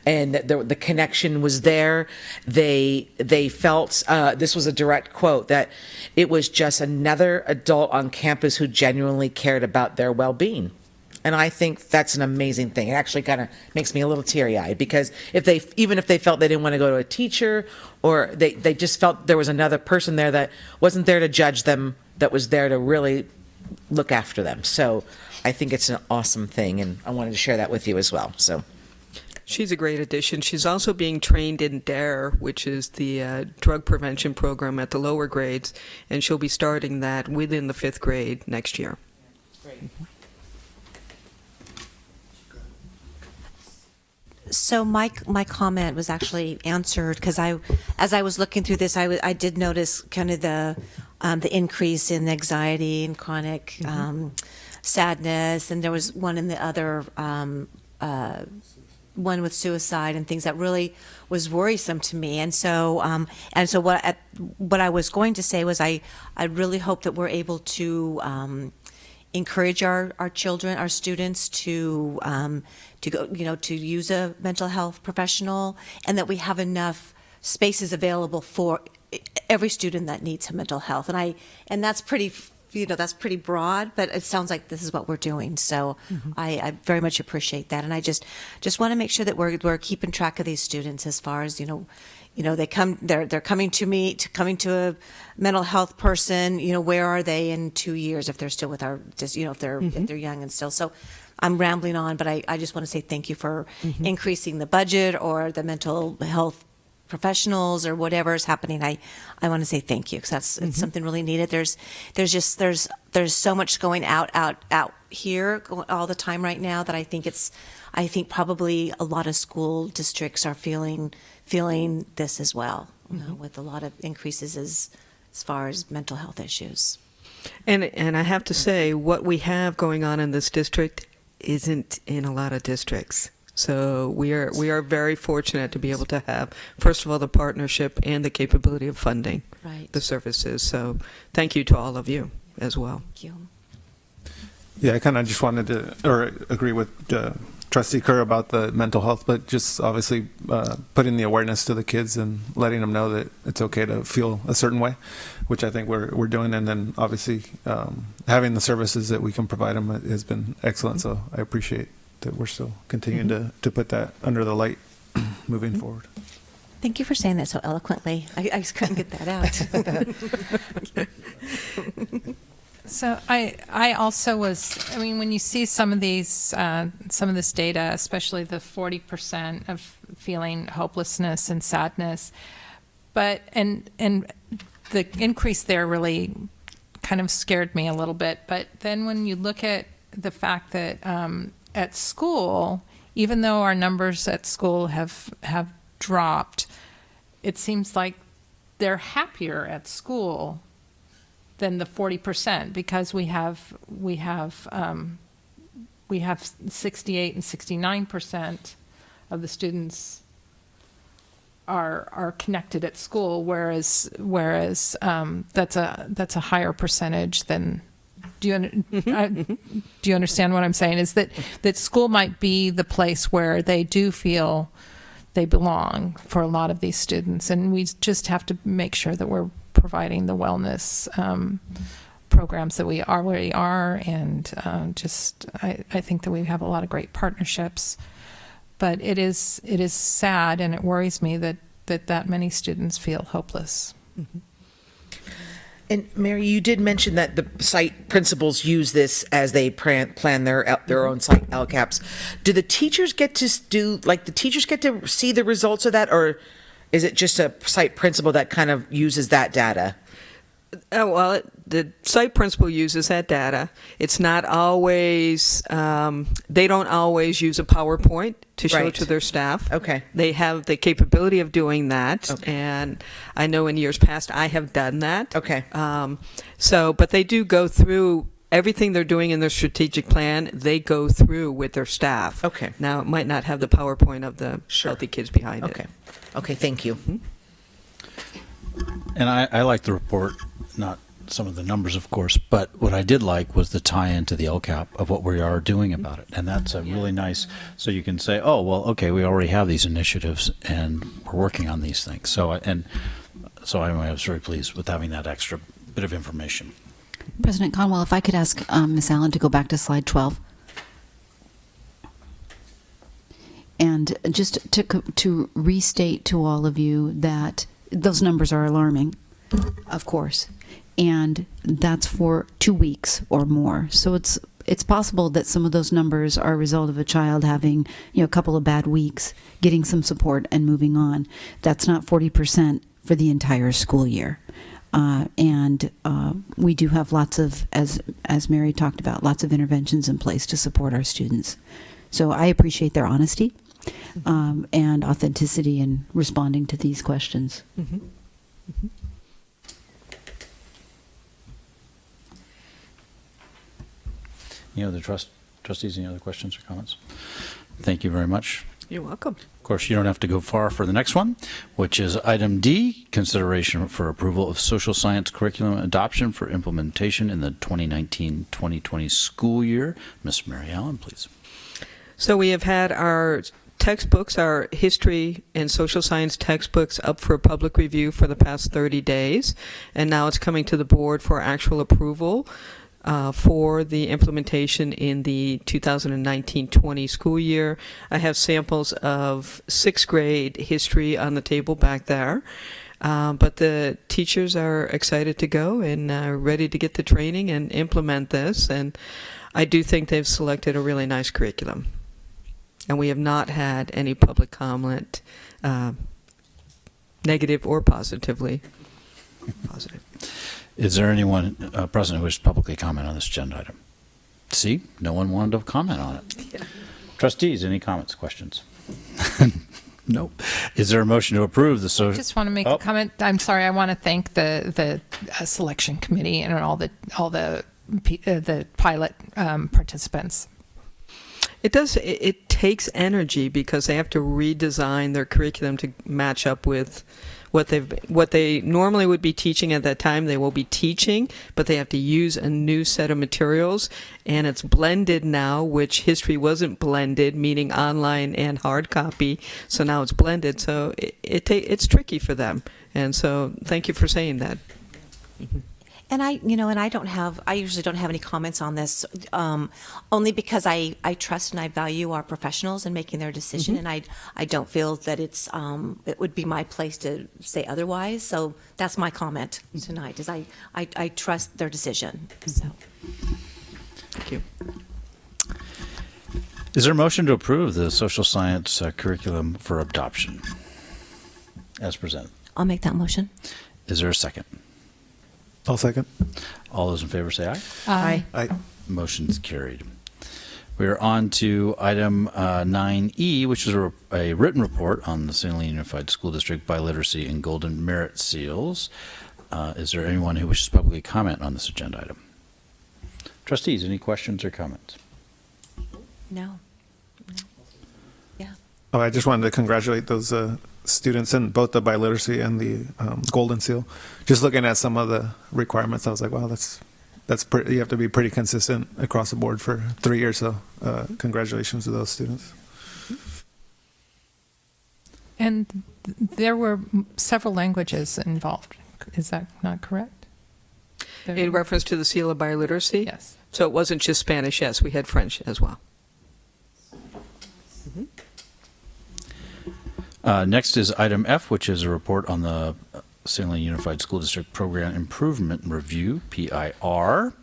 And the connection was there. They felt, this was a direct quote, that it was just another adult on campus who genuinely cared about their well-being. And I think that's an amazing thing. It actually kind of makes me a little teary-eyed, because even if they felt they didn't want to go to a teacher, or they just felt there was another person there that wasn't there to judge them, that was there to really look after them. So I think it's an awesome thing, and I wanted to share that with you as well. So she's a great addition. She's also being trained in DARE, which is the drug prevention program at the lower grades, and she'll be starting that within the 5th grade next year. great. So my comment was actually answered, because as I was looking through this, I did notice kind of the increase in anxiety and chronic sadness, and there was one in the other one with suicide and things that really was worrisome to me. And so what I was going to say was I really hope that we're able to encourage our children, our students to go, to use a mental health professional, and that we have enough spaces available for every student that needs some mental health. And that's pretty, that's pretty broad, but it sounds like this is what we're doing. So I very much appreciate that. And I just want to make sure that we're keeping track of these students as far as, they're coming to me, coming to a mental health person, where are they in 2 years if they're still with our, just, if they're young and still. So I'm rambling on, but I just want to say thank you for increasing the budget or the mental health professionals or whatever is happening. I want to say thank you, because it's something really needed. There's so much going out here all the time right now that I think probably a lot of school districts are feeling this as well, with a lot of increases as far as mental health issues. And I have to say, what we have going on in this district isn't in a lot of districts. So we are very fortunate to be able to have, first of all, the partnership and the capability of funding the services. So thank you to all of you as well. Thank you. Yeah, I kind of just wanted to agree with Trustee Kerr about the mental health, but just obviously putting the awareness to the kids and letting them know that it's okay to feel a certain way, which I think we're doing. And then obviously having the services that we can provide them has been excellent. So I appreciate that we're still continuing to put that under the light moving forward. Thank you for saying that so eloquently. I just couldn't get that out. So I also when you see some of this data, especially the 40% of feeling hopelessness and sadness, and the increase there really kind of scared me a little bit. But then when you look at the fact that at school, even though our numbers at school have dropped, it seems like they're happier at school than the 40%, because we have 68 and 69% of the students are connected at school, whereas that's a higher percentage than. Do you understand what I'm saying? Is that school might be the place where they do feel they belong for a lot of these students, and we just have to make sure that we're providing the wellness programs that we already are, and I think that we have a lot of great partnerships. But it is sad, and it worries me that many students feel hopeless. And Mary, you did mention that the site principals use this as they plan their own site LCAPs. Do the teachers get to see the results of that, or is it just a site principal that kind of uses that data? The site principal uses that data. It's not always, they don't always use a PowerPoint to show Right. to their staff. Okay. They have the capability of doing that. Okay. And I know in years past I have done that. Okay. But they do go through everything they're doing in their strategic plan, they go through with their staff. Okay. Now, it might not have the PowerPoint of the Healthy Kids behind it. Okay. Okay, thank you. And I like the report, not some of the numbers, of course, but what I did like was the tie-in to the LCAP of what we are doing about it. And that's a really nice, so you can say, oh, well, okay, we already have these initiatives and we're working on these things. So anyway, I was very pleased with having that extra bit of information. President Conwell, if I could ask Ms. Allen to go back to slide 12. And just to restate to all of you that those numbers are alarming, of course, and that's for 2 weeks or more. So it's possible that some of those numbers are a result of a child having, a couple of bad weeks, getting some support and moving on. That's not 40% for the entire school year. We do have lots of, as Mary talked about, lots of interventions in place to support our students. So I appreciate their honesty and authenticity in responding to these questions. Mm-hmm. Mm-hmm. Any other trustees, any other questions or comments? Thank you very much. You're welcome. Of course, you don't have to go far for the next one, which is item D, consideration for approval of social science curriculum adoption for implementation in the 2019-2020 school year. Ms. Mary Allen, please. So we have had our textbooks, our history and social science textbooks up for public review for the past 30 days, and now it's coming to the board for actual approval for the implementation in the 2019-20 school year. I have samples of 6th grade history on the table back there, but the teachers are excited to go and ready to get the training and implement this, and I do think they've selected a really nice curriculum. And we have not had any public comment, negative or positively. Positive. Is there anyone present who wishes to publicly comment on this agenda item? See, no one wanted to comment on it. Yeah. Trustees, any comments, questions? Nope. Is there a motion to approve the social? I just want to make a comment. I'm sorry. I want to thank the selection committee and all the pilot participants. It does. It takes energy because they have to redesign their curriculum to match up with what they normally would be teaching at that time. They will be teaching, but they have to use a new set of materials, and it's blended now, which history wasn't blended, meaning online and hard copy. So now it's blended. So it's tricky for them, and so thank you for saying that. Mm-hmm. And I usually don't have any comments on this, only because I trust and I value our professionals in making their decision, and I don't feel that it would be my place to say otherwise. So that's my comment tonight, is I trust their decision. So. Thank you. Is there a motion to approve the social science curriculum for adoption as presented? I'll make that motion. Is there a second? I'll second. All those in favor say aye. Aye. Aye. Motion's carried. We are on to item 9E, which is a written report on the St. Helena Unified School District Biliteracy and Golden Merit Seals. Is there anyone who wishes to publicly comment on this agenda item? Trustees, any questions or comments? No. Yeah. Oh, I just wanted to congratulate those students in both the biliteracy and the golden seal. Just looking at some of the requirements, I was like, wow, that's pretty. You have to be pretty consistent across the board for 3 years. So congratulations to those students. And there were several languages involved. Is that not correct? In reference to the seal of biliteracy? Yes. So it wasn't just Spanish, yes, we had French as well. Next is item F, which is a report on the Salem Unified School District Program Improvement Review, PIR.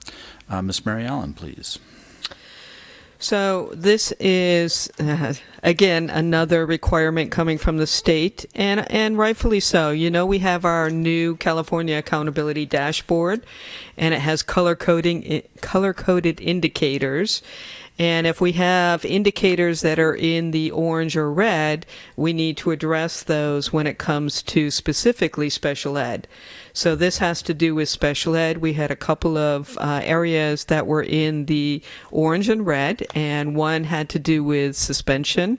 Ms. Mary Allen, please. So this is, again, another requirement coming from the state, and rightfully so. You know, we have our new California Accountability Dashboard, and it has color-coded indicators. And if we have indicators that are in the orange or red, we need to address those when it comes to specifically special ed. So this has to do with special ed. We had a couple of areas that were in the orange and red, and one had to do with suspension.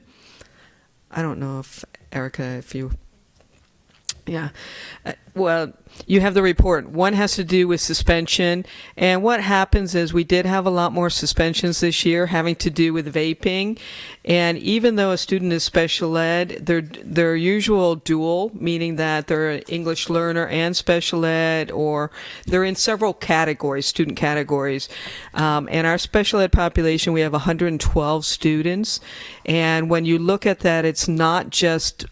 I don't know if, Erica, if you... Yeah. Well, you have the report. One has to do with suspension. And what happens is we did have a lot more suspensions this year having to do with vaping. And even though a student is special ed, they're usual dual, meaning that they're an English learner and special ed, or they're in several categories, student categories. And our special ed population, we have 112 students. And when you look at that, it's not just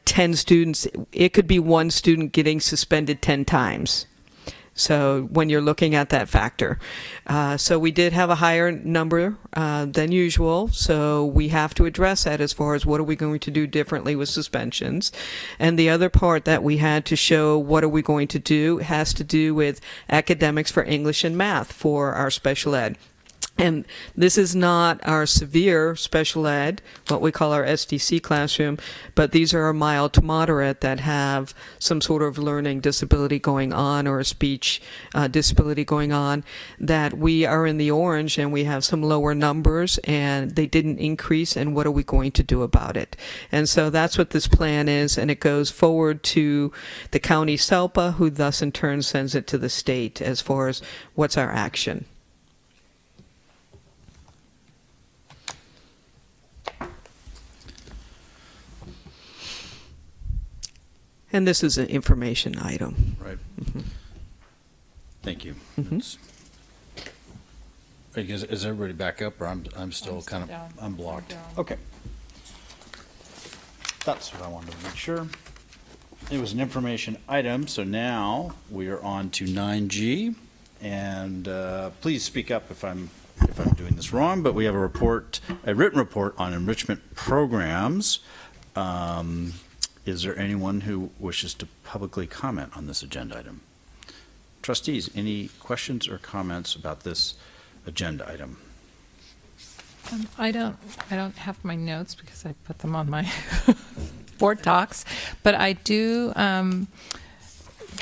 10 students. It could be one student getting suspended 10 times. So when you're looking at that factor. So we did have a higher number than usual. So we have to address that as far as what are we going to do differently with suspensions. And the other part that we had to show what are we going to do has to do with academics for English and math for our special ed. And this is not our severe special ed, what we call our SDC classroom, but these are our mild to moderate that have some sort of learning disability going on or a speech disability going on, that we are in the orange and we have some lower numbers and they didn't increase, and what are we going to do about it? And so that's what this plan is, and it goes forward to the county SELPA, who thus in turn sends it to the state as far as what's our action. And this is an information item. Right. Mm-hmm. Thank you. Mm-hmm. Is everybody back up, or I'm still kind of down. unblocked? Down. Okay. That's what I wanted to make sure. It was an information item, so now we are on to 9G, and please speak up if I'm doing this wrong. But we have a written report on enrichment programs. Is there anyone who wishes to publicly comment on this agenda item? Trustees, any questions or comments about this agenda item? I don't have my notes because I put them on my board docs, but I do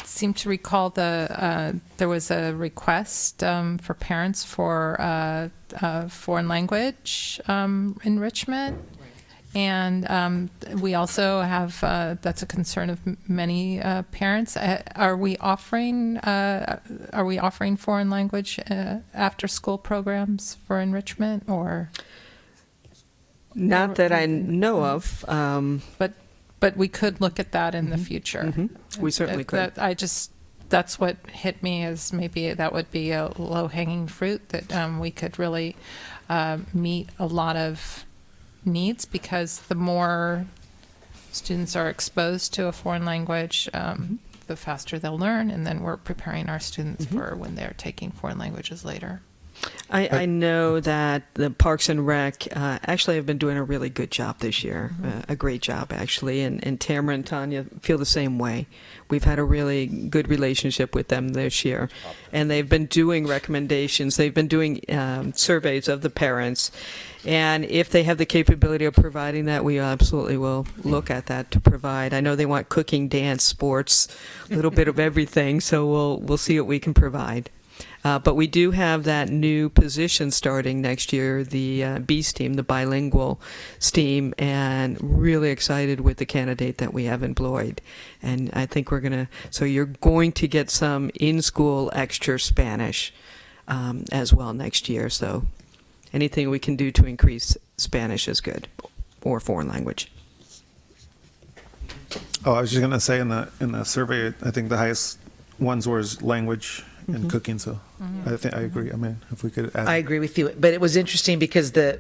seem to recall there was a request for parents for foreign language enrichment. And we also have, that's a concern of many parents. Are we offering foreign language after school programs for enrichment, or? Not that I know of. But we could look at that in the future. Mm-hmm. We certainly could. That's what hit me, is maybe that would be a low-hanging fruit that we could really meet a lot of needs, because the more students are exposed to a foreign language, the faster they'll learn, and then we're preparing our students for when they're taking foreign languages later. I know that the Parks and Rec actually have been doing a really good job this year, a great job actually, and Tamara and Tanya feel the same way. We've had a really good relationship with them this year, and they've been doing recommendations. They've been doing surveys of the parents, and if they have the capability of providing that, we absolutely will look at that to provide. I know they want cooking, dance, sports, a little bit of everything, so we'll see what we can provide. But we do have that new position starting next year, the B STEAM, the bilingual STEAM, and really excited with the candidate that we have employed. And I think so you're going to get some in-school extra Spanish as well next year. So anything we can do to increase Spanish is good, or foreign language. Oh, I was just gonna say in the survey, I think the highest ones were language and cooking. So I think I agree. I mean, if we could add. I agree with you. But it was interesting because the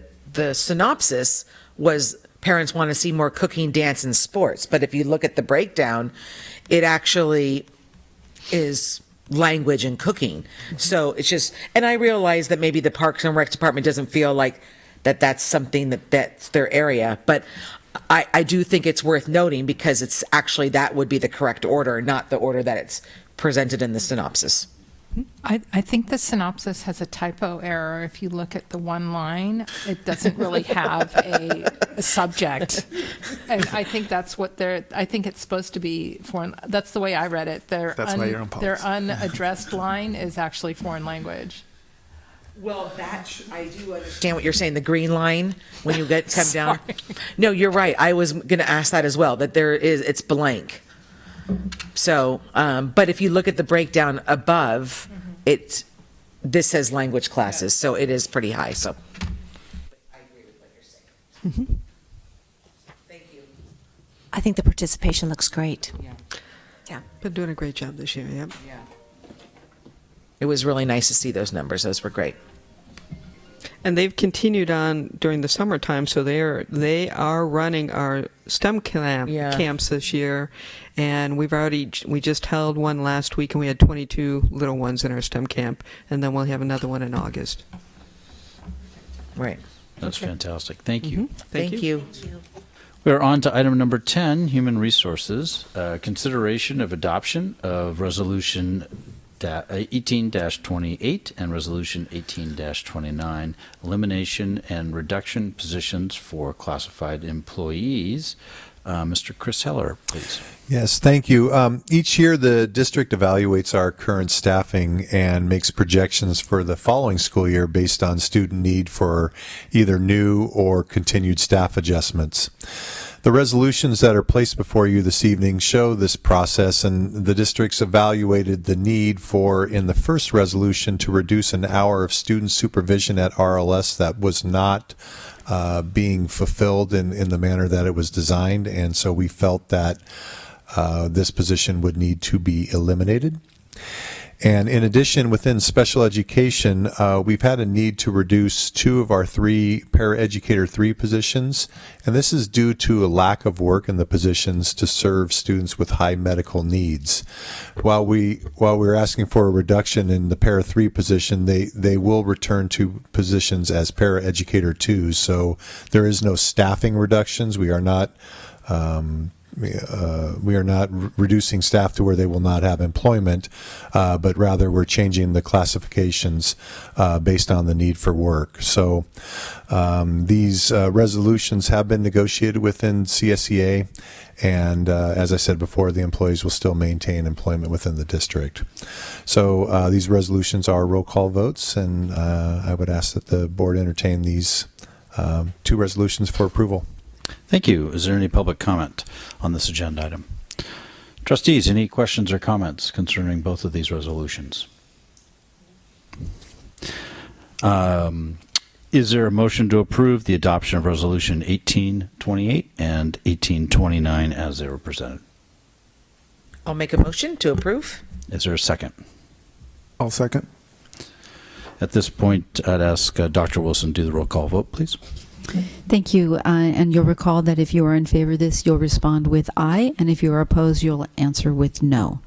synopsis was parents want to see more cooking, dance, and sports. But if you look at the breakdown, it actually is language and cooking. So it's just, and I realize that maybe the Parks and Rec Department doesn't feel like that's something that's their area, but I do think it's worth noting because it's actually, that would be the correct order, not the order that it's presented in the synopsis. I think the synopsis has a typo error. If you look at the one line, it doesn't really have a subject. And I think that's what I think it's supposed to be foreign. That's the way I read it. Their unaddressed line is actually foreign language. Well, I do understand what you're saying. The green line, when you come down. No, you're right. I was going to ask that as well, that it's blank. So, but if you look at the breakdown above, this says language classes, so it is pretty high, so. I agree with what you're saying. Thank you. I think the participation looks great. Yeah. Been doing a great job this year, yep. Yeah. It was really nice to see those numbers. Those were great. And they've continued on during the summertime, so they are running our STEM camps this year, and we just held one last week, and we had 22 little ones in our STEM camp, and then we'll have another one in August. Right. That's fantastic. Thank you. Thank you. We're on to item number 10, Human Resources. Consideration of adoption of Resolution 18-28 and Resolution 18-29, elimination and reduction positions for classified employees. Mr. Chris Heller, please. Yes, thank you. Each year, the district evaluates our current staffing and makes projections for the following school year based on student need for either new or continued staff adjustments. The resolutions that are placed before you this evening show this process, and the districts evaluated the need for, in the first resolution, to reduce an hour of student supervision at RLS that was not being fulfilled in the manner that it was designed, and so we felt that this position would need to be eliminated. And in addition, within special education, we've had a need to reduce 2 of our 3 paraeducator 3 positions, and this is due to a lack of work in the positions to serve students with high medical needs. While we're asking for a reduction in the para 3 position, they will return to positions as paraeducator 2, so there is no staffing reductions. We are not reducing staff to where they will not have employment, but rather we're changing the classifications based on the need for work. So these resolutions have been negotiated within CSEA, and as I said before, the employees will still maintain employment within the district. So these resolutions are roll call votes, and I would ask that the board entertain these 2 resolutions for approval. Thank you. Is there any public comment on this agenda item? Trustees, any questions or comments concerning both of these resolutions? Is there a motion to approve the adoption of Resolution 1828 and 1829 as they were presented? I'll make a motion to approve. Is there a second? I'll second. At this point, I'd ask Dr. Wilson to do the roll call vote, please. Thank you. And you'll recall that if you are in favor of this, you'll respond with aye, and if you are opposed, you'll answer with no.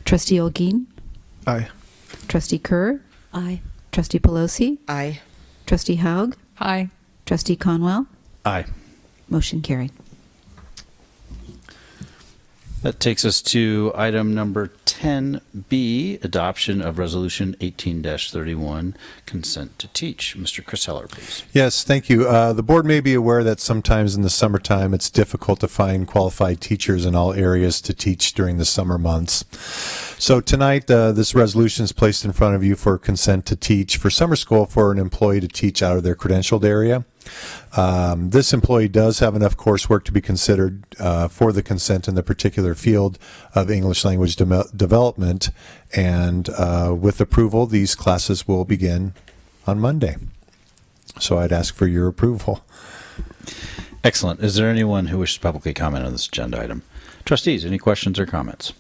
Trustee Olguin? Aye. Trustee Kerr? Aye. Trustee Pelosi? Aye. Trustee Haug? Aye. Trustee Conwell? Aye. Motion carried. That takes us to item number 10B, adoption of Resolution 18-31, consent to teach. Mr. Chris Heller, please. Yes, thank you. The board may be aware that sometimes in the summertime it's difficult to find qualified teachers in all areas to teach during the summer months. So tonight, this resolution is placed in front of you for consent to teach for summer school for an employee to teach out of their credentialed area. This employee does have enough coursework to be considered for the consent in the particular field of English language development, and with approval, these classes will begin on Monday. So I'd ask for your approval. Excellent. Is there anyone who wishes to publicly comment on this agenda item? Trustees, any questions or comments?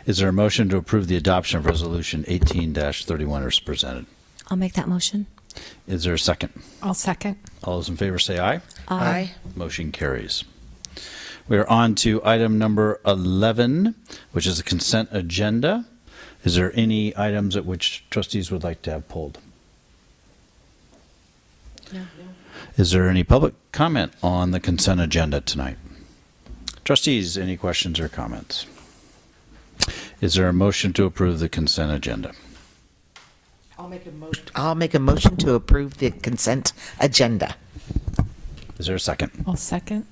Is there a motion to approve the adoption of Resolution 18-31 as presented? I'll make that motion. Is there a second? I'll second. All those in favor say aye. Aye. Motion carries. We are on to item number 11, which is the consent agenda. Is there any items at which trustees would like to have pulled? No. Is there any public comment on the consent agenda tonight? Trustees, any questions or comments? Is there a motion to approve the consent agenda? I'll make a motion to approve the consent agenda. Is there a second? I'll second.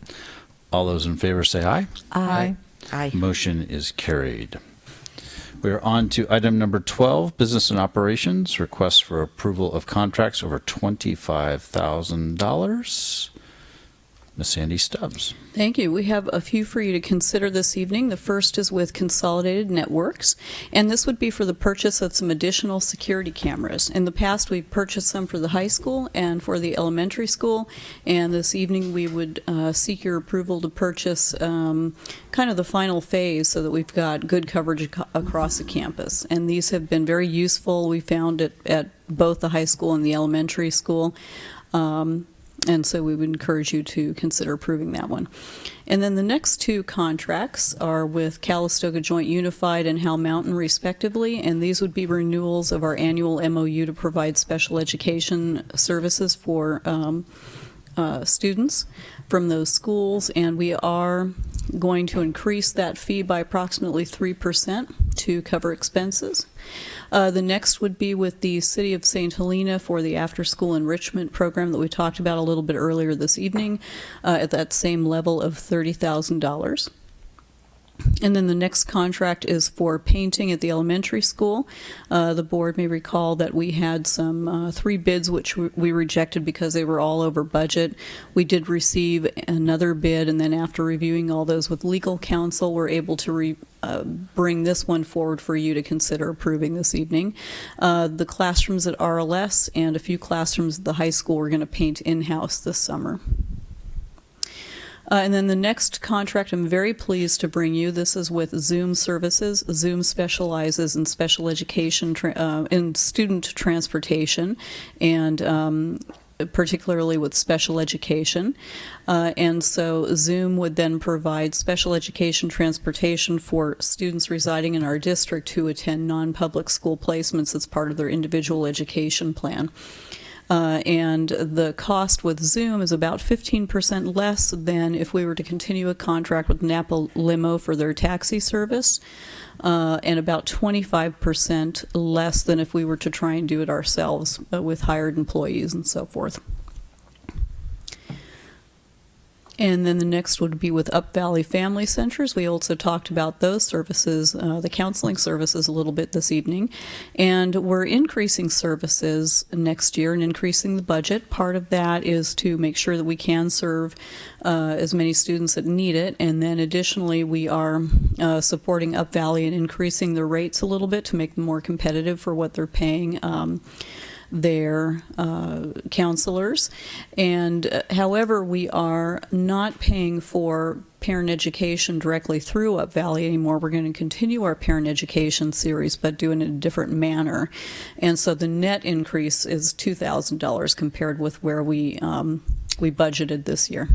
All those in favor say aye. Aye. Aye. Motion is carried. We are on to item number 12, business and operations, request for approval of contracts over $25,000. Ms. Sandy Stubbs. Thank you. We have a few for you to consider this evening. The first is with Consolidated Networks, and this would be for the purchase of some additional security cameras. In the past, we've purchased some for the high school and for the elementary school, and this evening we would seek your approval to purchase kind of the final phase so that we've got good coverage across the campus. And these have been very useful. We found it at both the high school and the elementary school. And so we would encourage you to consider approving that one. And then the next two contracts are with Calistoga Joint Unified and Howell Mountain, respectively, and these would be renewals of our annual MOU to provide special education services for students from those schools, and we are going to increase that fee by approximately 3% to cover expenses. The next would be with the City of St. Helena for the after-school enrichment program that we talked about a little bit earlier this evening, at that same level of $30,000. And then the next contract is for painting at the elementary school. The board may recall that we had some 3 bids which we rejected because they were all over budget. We did receive another bid, and then after reviewing all those with legal counsel, we're able to bring this one forward for you to consider approving this evening. The classrooms at RLS and a few classrooms at the high school we're going to paint in-house this summer. And then the next contract I'm very pleased to bring you. This is with Zoom Services. Zoom specializes in special education, in student transportation, and particularly with special education. And so Zoom would then provide special education transportation for students residing in our district who attend non-public school placements as part of their individual education plan. And the cost with Zoom is about 15% less than if we were to continue a contract with Napa Limo for their taxi service, and about 25% less than if we were to try and do it ourselves with hired employees and so forth. And then the next would be with Up Valley Family Centers. We also talked about those services, the counseling services, a little bit this evening. And we're increasing services next year and increasing the budget. Part of that is to make sure that we can serve as many students that need it. And then additionally, we are supporting Up Valley and increasing their rates a little bit to make them more competitive for what they're paying their counselors. And however, we are not paying for parent education directly through Up Valley anymore. We're going to continue our parent education series, but do it in a different manner. And so the net increase is $2,000 compared with where we budgeted this year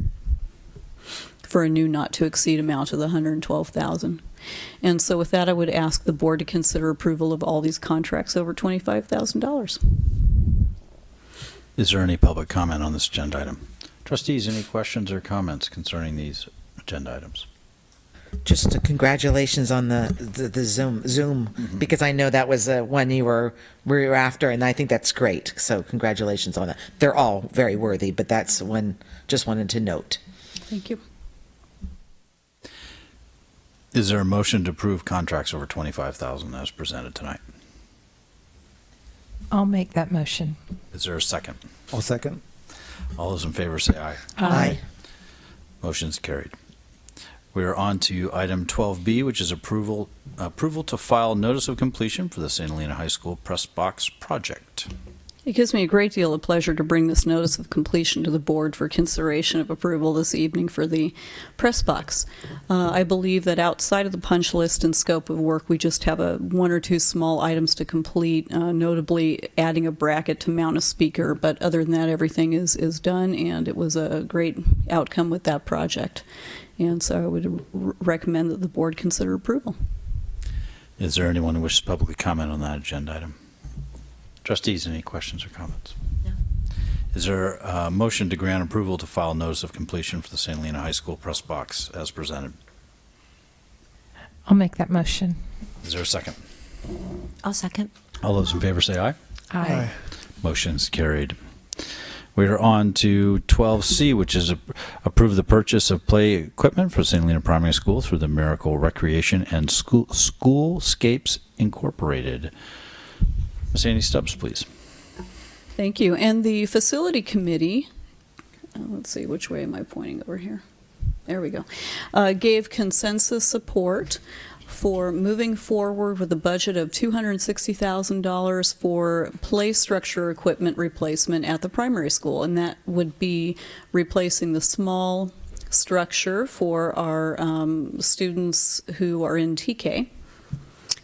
for a new not-to-exceed amount of the $112,000. And so with that, I would ask the board to consider approval of all these contracts over $25,000. Is there any public comment on this agenda item? Trustees, any questions or comments concerning these agenda items? Just congratulations on the Zoom, because I know that was one we were after, and I think that's great. So congratulations on that. They're all very worthy, but that's one just wanted to note. Thank you. Is there a motion to approve contracts over $25,000 as presented tonight? I'll make that motion. Is there a second? I'll second. All those in favor say aye. Aye. Motion's carried. We are on to item 12B, which is approval to file notice of completion for the St. Helena High School press box project. It gives me a great deal of pleasure to bring this notice of completion to the board for consideration of approval this evening for the press box. I believe that outside of the punch list and scope of work, we just have one or two small items to complete, notably adding a bracket to mount a speaker. But other than that, everything is done, and it was a great outcome with that project. And so I would recommend that the board consider approval. Is there anyone who wishes to publicly comment on that agenda item? Trustees, any questions or comments? No. Is there a motion to grant approval to file notice of completion for the St. Helena High School press box as presented? I'll make that motion. Is there a second? I'll second. All those in favor say aye. Aye. Motion's carried. We are on to 12C, which is approve the purchase of play equipment for St. Helena Primary School through the Miracle Recreation and Schoolscapes Incorporated. Ms. Andy Stubbs, please. Thank you. And the facility committee, let's see, which way am I pointing over here? There we go. Gave consensus support for moving forward with a budget of $260,000 for play structure equipment replacement at the primary school. And that would be replacing the small structure for our students who are in TK.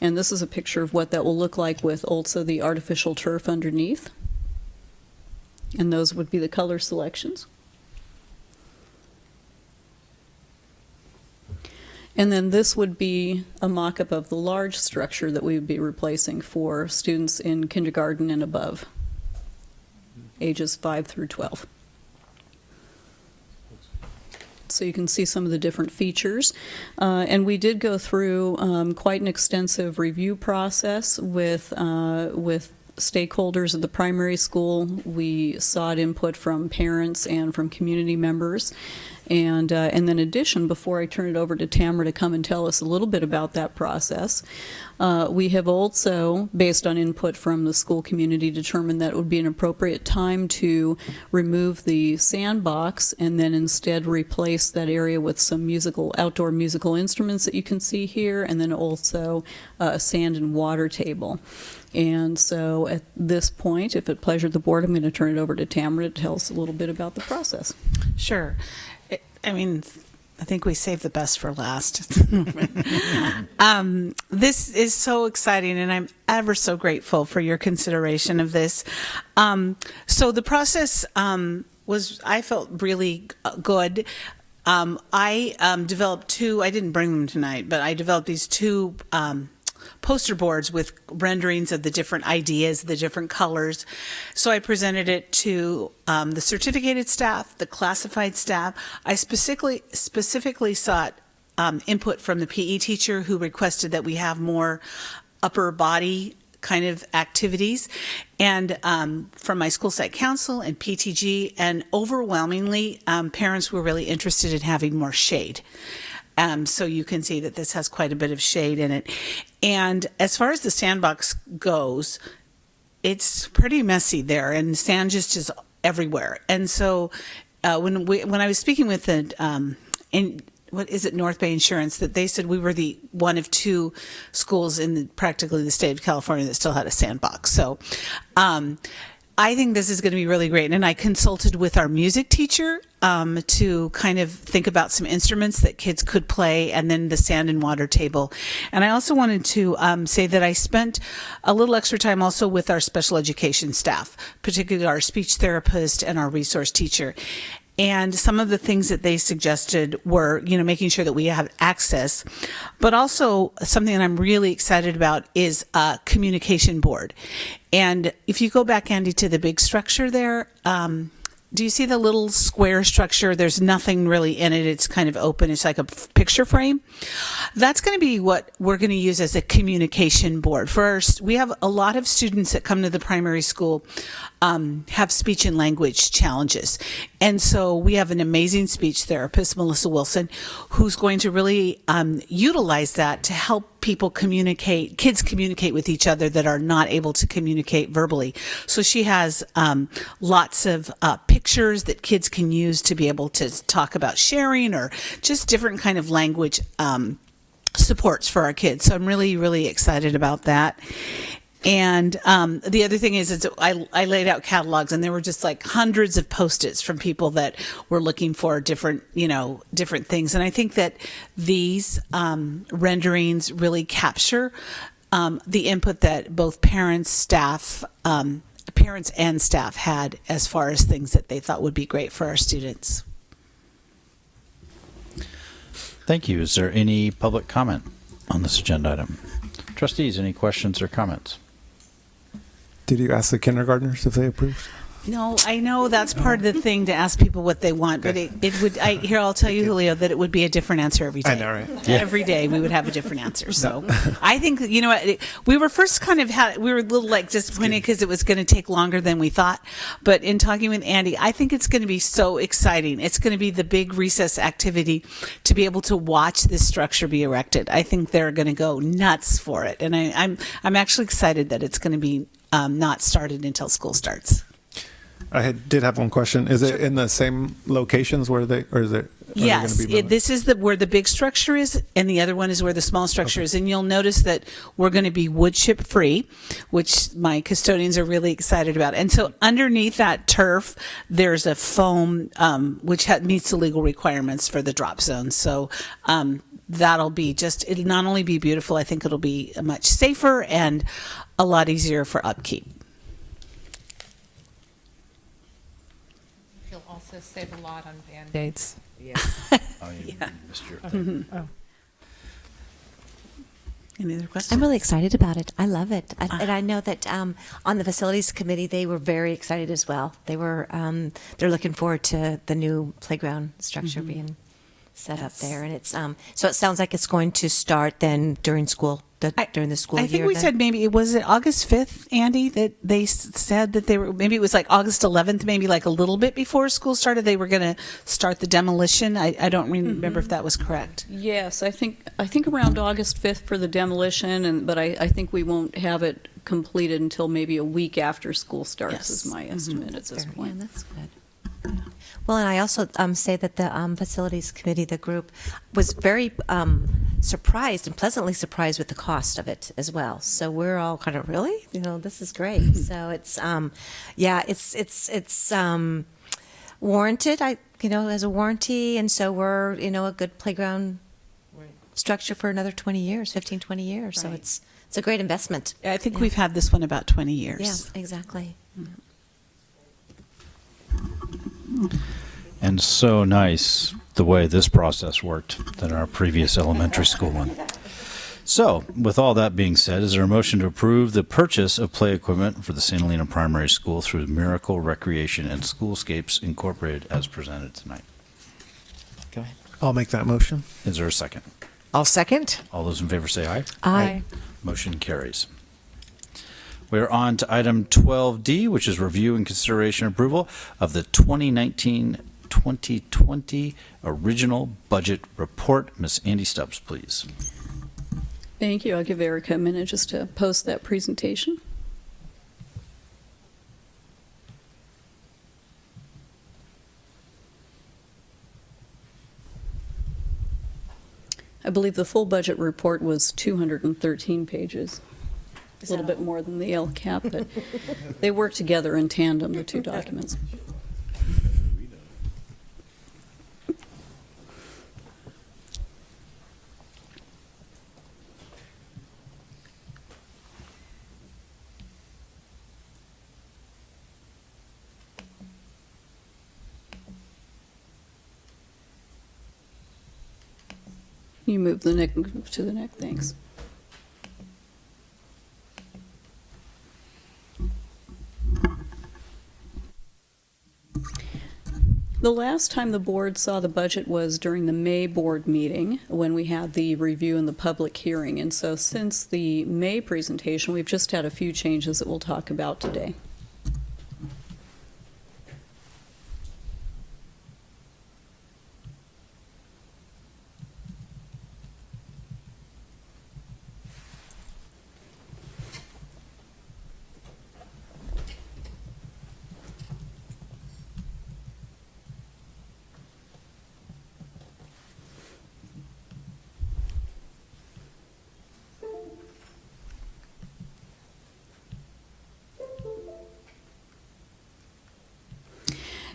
And this is a picture of what that will look like with also the artificial turf underneath. And those would be the color selections. And then this would be a mock-up of the large structure that we would be replacing for students in kindergarten and above, ages 5 through 12. So you can see some of the different features. And we did go through quite an extensive review process with stakeholders at the primary school. We sought input from parents and from community members. And then in addition, before I turn it over to Tamara to come and tell us a little bit about that process, we have also, based on input from the school community, determined that it would be an appropriate time to remove the sandbox and then instead replace that area with some outdoor musical instruments that you can see here, and then also a sand and water table. And so at this point, if it pleasures the board, I'm going to turn it over to Tamara to tell us a little bit about the process. Sure. I think we saved the best for last. This is so exciting, and I'm ever so grateful for your consideration of this. So the process I felt really good. I developed I didn't bring them tonight, but I developed these two poster boards with renderings of the different ideas, the different colors. So I presented it to the certificated staff, the classified staff. I specifically sought input from the PE teacher who requested that we have more upper body kind of activities, and from my school site council and PTG, and overwhelmingly parents were really interested in having more shade. So you can see that this has quite a bit of shade in it. And as far as the sandbox goes, it's pretty messy there, and sand just is everywhere. And so when I was speaking with North Bay Insurance, that they said we were the one of two schools in practically the state of California that still had a sandbox. So I think this is going to be really great. And I consulted with our music teacher to kind of think about some instruments that kids could play, and then the sand and water table. And I also wanted to say that I spent a little extra time also with our special education staff, particularly our speech therapist and our resource teacher. And some of the things that they suggested were, making sure that we have access, but also something that I'm really excited about is a communication board. And if you go back, Andy, to the big structure there, do you see the little square structure? There's nothing really in it. It's kind of open. It's like a picture frame. That's going to be what we're going to use as a communication board. First, we have a lot of students that come to the primary school have speech and language challenges. And so we have an amazing speech therapist, Melissa Wilson, who's going to really utilize that to help kids communicate with each other that are not able to communicate verbally. So she has lots of pictures that kids can use to be able to talk about sharing, or just different kind of language supports for our kids. So I'm really, really excited about that. And the other thing is I laid out catalogs, and there were just like hundreds of Post-its from people that were looking for different things. And I think that these renderings really capture the input that both parents and staff had as far as things that they thought would be great for our students. Thank you. Is there any public comment on this agenda item? Trustees, any questions or comments? Did you ask the kindergartners if they approved? No, I know that's part of the thing to ask people what they want, but it would. I'll tell you, Julio, that it would be a different answer every day. I know, right? Yeah. Every day we would have a different answer. So I think we were first we were a little like disappointed because it was going to take longer than we thought. But in talking with Andy, I think it's going to be so exciting. It's going to be the big recess activity to be able to watch this structure be erected. I think they're going to go nuts for it, and I'm actually excited that it's going to be not started until school starts. Did have one question. Is it in the same locations where or is it? Yes, this is where the big structure is, and the other one is where the small structure is. And you'll notice that we're going to be wood chip free, which my custodians are really excited about. And so underneath that turf, there's a foam which meets the legal requirements for the drop zone. So that'll be it'll not only be beautiful, I think it'll be much safer and a lot easier for upkeep. You'll also save a lot on Band-Aids. Oh, you missed your Any other questions? I'm really excited about it. I love it. And I know that on the facilities committee, they were very excited as well. They're looking forward to the new playground structure being set up there. And it's so it sounds like it's going to start then during school. During the school year. I think we then? said maybe was it August 5th, Andy, that they said that maybe it was like August 11th, maybe like a little bit before school started, they were going to start the demolition. I don't remember if that was correct. Yes, I think around August 5th for the demolition, but I think we won't have it completed until maybe a week after school starts, Yes. is my estimate at this point. Yeah, that's good. Well, and I also say that the facilities committee, the group, was very surprised and pleasantly surprised with the cost of it as well. So we're all kind of really, this is great. So it's, it's warranted. As a warranty, and so we're a good playground structure for another 20 years, 15, 20 years. So Right. it's a great investment. I think we've had this one about 20 years. Yeah, exactly. And so nice the way this process worked than our previous elementary school one. So, with all that being said, is there a motion to approve the purchase of play equipment for the St. Helena Primary School through Miracle Recreation and Schoolscapes Incorporated as presented tonight? Go ahead. I'll make that motion. Is there a second? I'll second. All those in favor say aye. Aye. Motion carries. We're on to item 12D, which is review and consideration approval of the 2019-2020 original budget report. Ms. Andy Stubbs, please. Thank you. I'll give Erica a minute just to post that presentation. I believe the full budget report was 213 pages. A little bit more than the LCAP, but they work together in tandem, the two documents. You move the neck to the neck, thanks. The last time the board saw the budget was during the May board meeting when we had the review and the public hearing. And so since the May presentation, we've just had a few changes that we'll talk about today.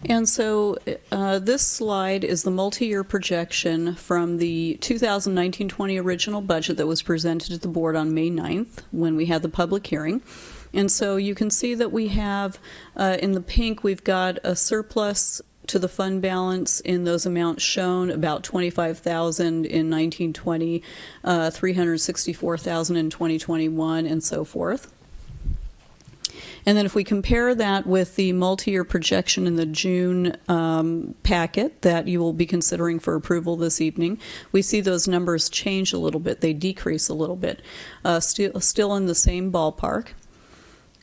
And so this slide is the multi-year projection from the 2019-20 original budget that was presented to the board on May 9th when we had the public hearing. And so you can see that we have, in the pink, we've got a surplus to the fund balance in those amounts shown, about $25,000 in 1920, $364,000 in 2021, and so forth. And then if we compare that with the multi-year projection in the June packet that you will be considering for approval this evening, we see those numbers change a little bit. They decrease a little bit. Still in the same ballpark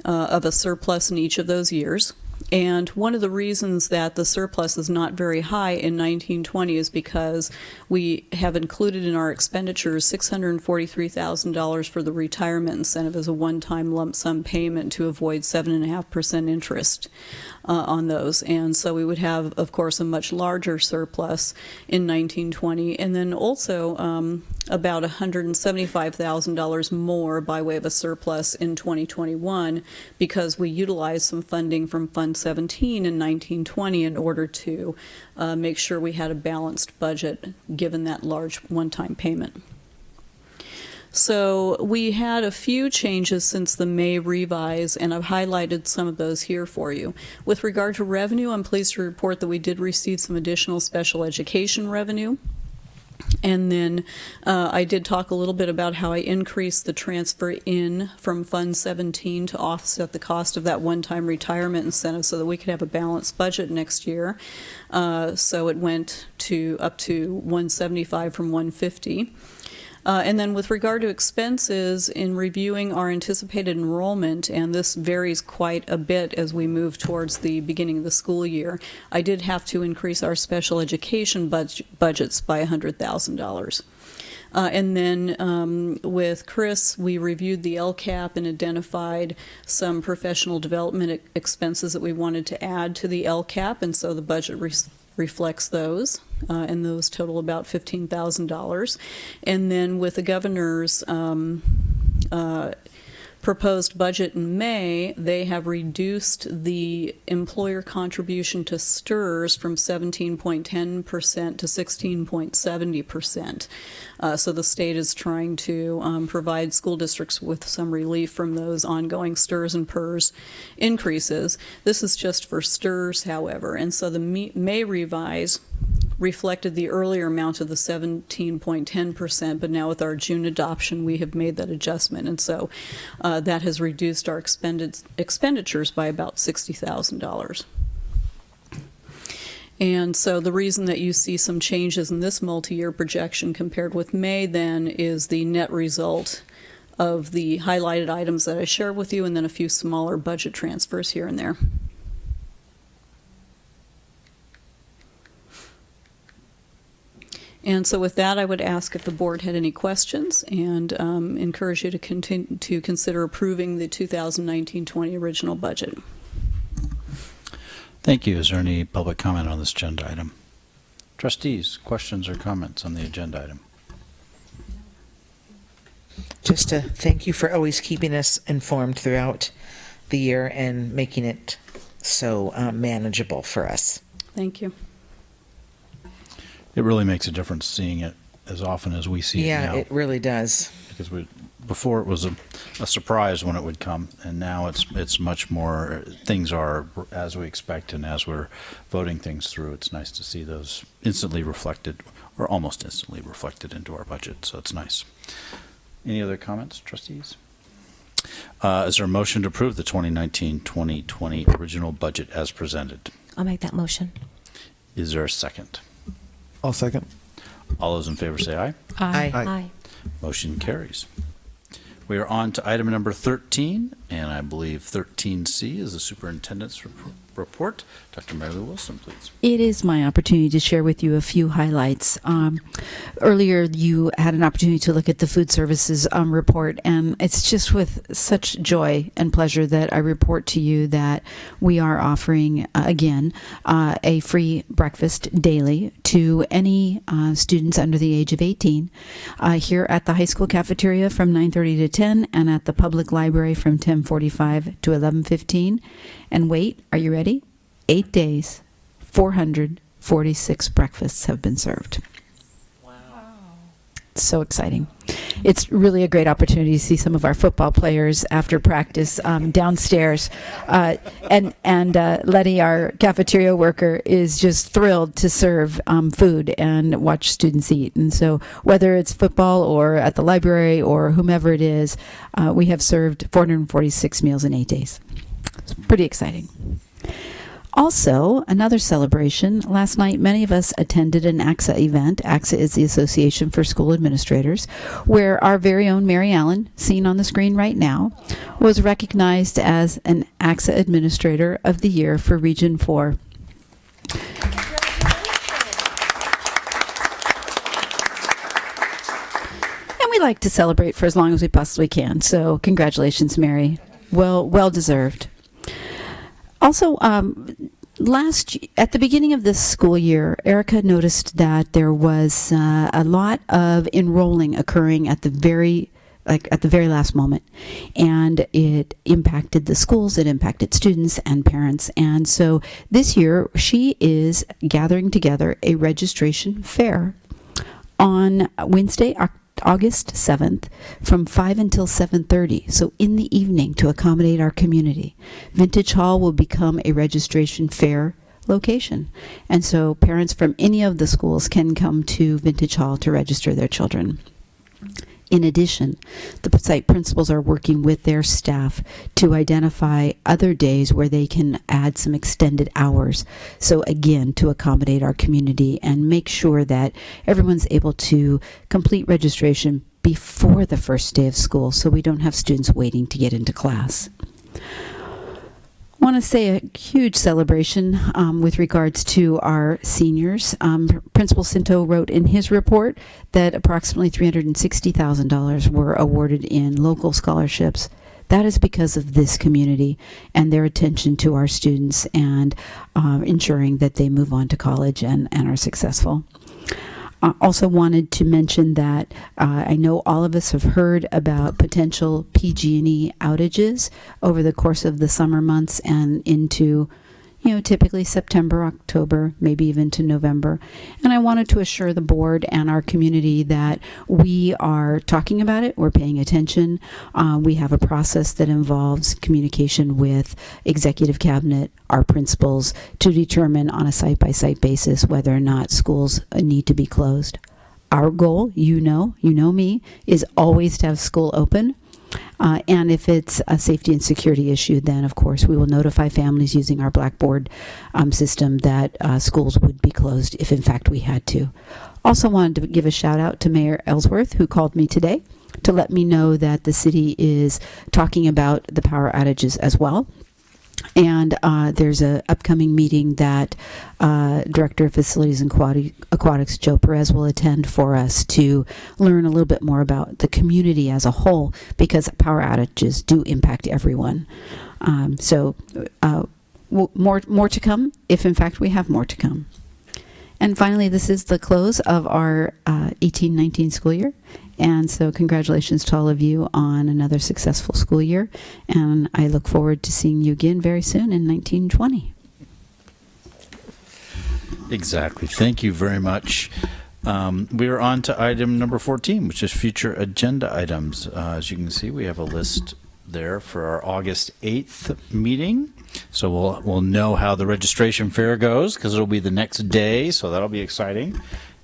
of a surplus in each of those years. And one of the reasons that the surplus is not very high in 1920 is because we have included in our expenditures $643,000 for the retirement incentive as a one-time lump sum payment to avoid 7.5% interest on those. And so we would have, of course, a much larger surplus in 1920. And then also about $175,000 more by way of a surplus in 2021 because we utilized some funding from Fund 17 in 1920 in order to make sure we had a balanced budget given that large one-time payment. So we had a few changes since the May revise, and I've highlighted some of those here for you. With regard to revenue, I'm pleased to report that we did receive some additional special education revenue. And then I did talk a little bit about how I increased the transfer in from Fund 17 to offset the cost of that one-time retirement incentive so that we could have a balanced budget next year. So it went to up to 175 from 150. And then with regard to expenses, in reviewing our anticipated enrollment, and this varies quite a bit as we move towards the beginning of the school year, I did have to increase our special education budgets by $100,000. And then with Chris, we reviewed the LCAP and identified some professional development expenses that we wanted to add to the LCAP, and so the budget reflects those, and those total about $15,000. And then with the governor's proposed budget in May, they have reduced the employer contribution to STRS from 17.10% to 16.70%. So the state is trying to provide school districts with some relief from those ongoing STRS and PERS increases. This is just for STRS, however, and so the May revise reflected the earlier amount of the 17.10%, but now with our June adoption, we have made that adjustment, and so that has reduced our expenditures by about $60,000. And so the reason that you see some changes in this multi-year projection compared with May then is the net result of the highlighted items that I shared with you, and then a few smaller budget transfers here and there. And so with that, I would ask if the board had any questions and encourage you to continue to consider approving the 2019-20 original budget. Thank you. Is there any public comment on this agenda item? Trustees, questions or comments on the agenda item? Just to thank you for always keeping us informed throughout the year and making it so manageable for us. Thank you. It really makes a difference seeing it as often as we see it now. Yeah, it really does. Because before it was a surprise when it would come, and now it's much more, things are as we expect, and as we're voting things through, it's nice to see those instantly reflected, or almost instantly reflected into our budget, so it's nice. Any other comments, trustees? Is there a motion to approve the 2019-2020 original budget as presented? I'll make that motion. Is there a second? I'll second. All those in favor say aye. Aye. Aye. Motion carries. We are on to item number 13, and I believe 13C is the superintendent's report. Dr. Mary Lou Wilson, please. It is my opportunity to share with you a few highlights. Earlier, you had an opportunity to look at the food services report, and it's just with such joy and pleasure that I report to you that we are offering, again, a free breakfast daily to any students under the age of 18 here at the high school cafeteria from 9:30 to 10 and at the public library from 10:45 to 11:15. And wait, are you ready? 8 days 446 breakfasts have been served. So exciting. It's really a great opportunity to see some of our football players after practice downstairs. And Letty, our cafeteria worker, is just thrilled to serve food and watch students eat. And so whether it's football or at the library or whomever it is, we have served 446 meals in 8 days. It's pretty exciting. Also, another celebration. Last night, many of us attended an AXA event. AXA is the Association for School Administrators, where our very own Mary Allen, seen on the screen right now, was recognized as an AXA Administrator of the Year for Region 4. And we like to celebrate for as long as we possibly can. So congratulations, Mary. Well deserved. Also, at the beginning of this school year, Erica noticed that there was a lot of enrolling occurring at the very last moment, and it impacted the schools, it impacted students and parents. And so this year, she is gathering together a registration fair on Wednesday, August 7th from 5 until 7:30, so in the evening, to accommodate our community. Vintage Hall will become a registration fair location, and so parents from any of the schools can come to Vintage Hall to register their children. In addition, the site principals are working with their staff to identify other days where they can add some extended hours. So again, to accommodate our community and make sure that everyone's able to complete registration before the first day of school so we don't have students waiting to get into class. I want to say a huge celebration with regards to our seniors. Principal Cinto wrote in his report that approximately $360,000 were awarded in local scholarships. That is because of this community and their attention to our students and ensuring that they move on to college and are successful. I also wanted to mention that I know all of us have heard about potential PG&E outages over the course of the summer months and into, typically September, October, maybe even to November. And I wanted to assure the board and our community that we are talking about it, we're paying attention. We have a process that involves communication with executive cabinet, our principals, to determine on a site-by-site basis whether or not schools need to be closed. Our goal, you know me, is always to have school open. And if it's a safety and security issue, then of course we will notify families using our Blackboard system that schools would be closed if in fact we had to. Also wanted to give a shout out to Mayor Ellsworth, who called me today to let me know that the city is talking about the power outages as well. And there's an upcoming meeting that Director of Facilities and Aquatics, Joe Perez, will attend for us to learn a little bit more about the community as a whole, because power outages do impact everyone. So more to come, if in fact we have more to come. And finally, this is the close of our 18-19 school year. And so congratulations to all of you on another successful school year. And I look forward to seeing you again very soon in 1920. Exactly. Thank you very much. We are on to item number 14, which is future agenda items. As you can see, we have a list there for our August 8th meeting. So we'll know how the registration fair goes, because it'll be the next day. So that'll be exciting.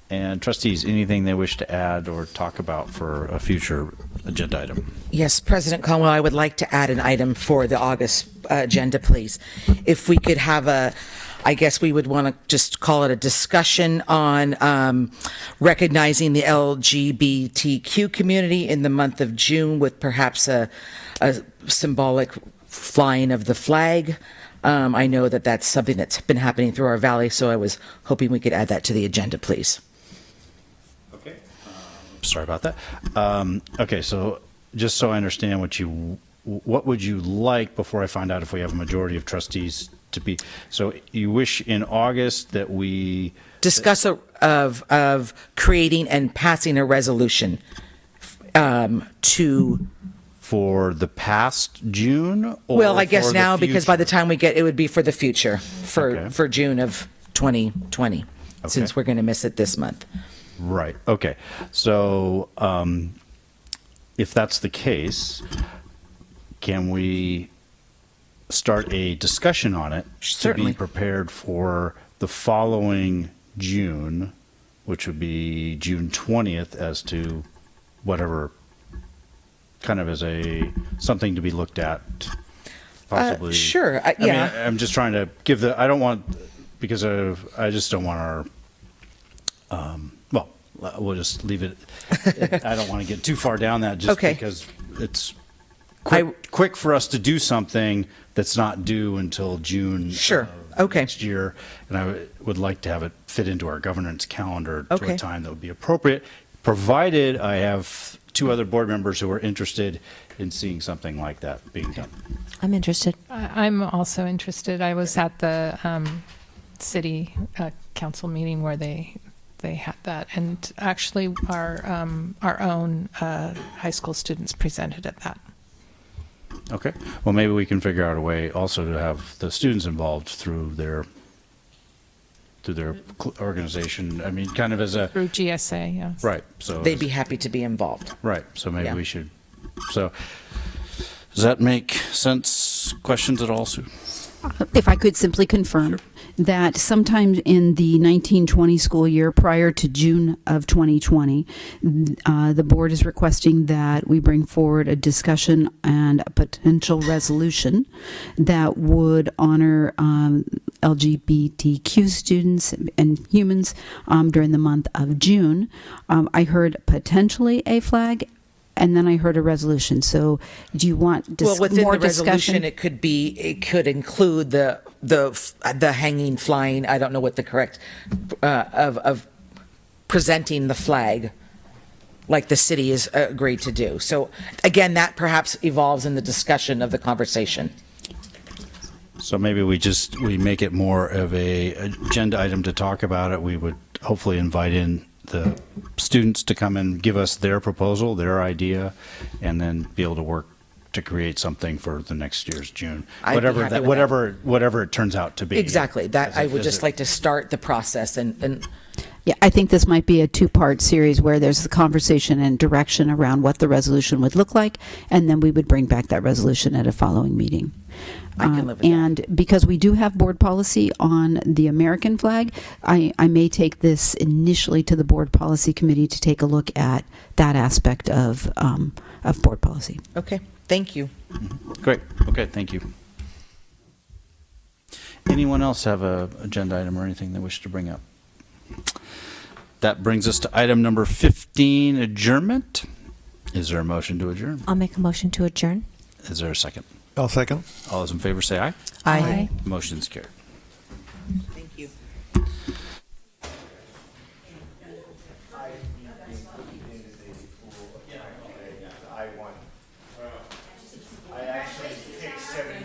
And trustees, anything they wish to add or talk about for a future agenda item? Yes, President Conwell, I would like to add an item for the August agenda, please. If we could have I guess we would want to just call it a discussion on recognizing the LGBTQ community in the month of June with perhaps a symbolic flying of the flag. I know that that's something that's been happening through our valley, so I was hoping we could add that to the agenda, please. Okay. Sorry about that. Okay, so just so I understand what would you like before I find out if we have a majority of trustees to be? So you wish in August that we discuss of creating and passing a resolution to. For the past June? Or well, I guess now, future? because by the time we get, it would be for the future, for June of 2020, since we're going to miss it this month. Right. Okay. So if that's the case, can we start a discussion on it Certainly. to be prepared for the following June, which would be June 20th, as to whatever kind of as something to be looked at, possibly. Sure. I mean, Yeah. I'm just trying to give I don't want, because I just don't want our, well, we'll just leave it. I don't want to get too far down that just Okay. because it's quick for us to do something that's not due until June. Sure. of Okay. Next year, and I would like to have it fit into our governance calendar to Okay. a time that would be appropriate, provided I have 2 other board members who are interested in seeing something like that being done. I'm interested. I'm also interested. I was at the city council meeting where they had that, and actually our own high school students presented at that. Okay. Well, maybe we can figure out a way also to have the students involved through their organization. I mean, kind of as a Through GSA, yes. right. So They'd be happy to be involved. right. So maybe Yeah. we should. So does that make sense? Questions at all, Sue? If I could simply confirm that sometime in the 1920 school year, prior to June of 2020, the board is requesting that we bring forward a discussion and a potential resolution that would honor LGBTQ students and humans during the month of June. I heard potentially a flag, and then I heard a resolution. So do you want Within more the resolution, discussion? it could include the hanging, flying. I don't know what the correct of presenting the flag, like the city is agreed to do. So again, that perhaps evolves in the discussion of the conversation. So maybe we make it more of a agenda item to talk about it. We would hopefully invite in the students to come and give us their proposal, their idea, and then be able to work to create something for the next year's June. I'd be happy with that. Whatever it turns out to be. Exactly. That I would just like to start the process and Yeah, I think this might be a 2-part series where there's the conversation and direction around what the resolution would look like, and then we would bring back that resolution at a following meeting. I can live with that. And because we do have board policy on the American flag, I may take this initially to the board policy committee to take a look at that aspect of board policy. okay. Thank you. Great. Okay, thank you. Anyone else have a agenda item or anything they wish to bring up? That brings us to item number 15, adjournment. Is there a motion to adjourn? I'll make a motion to adjourn. Is there a second? I'll second. All those in favor say aye. Aye. Motion's carried. Thank you.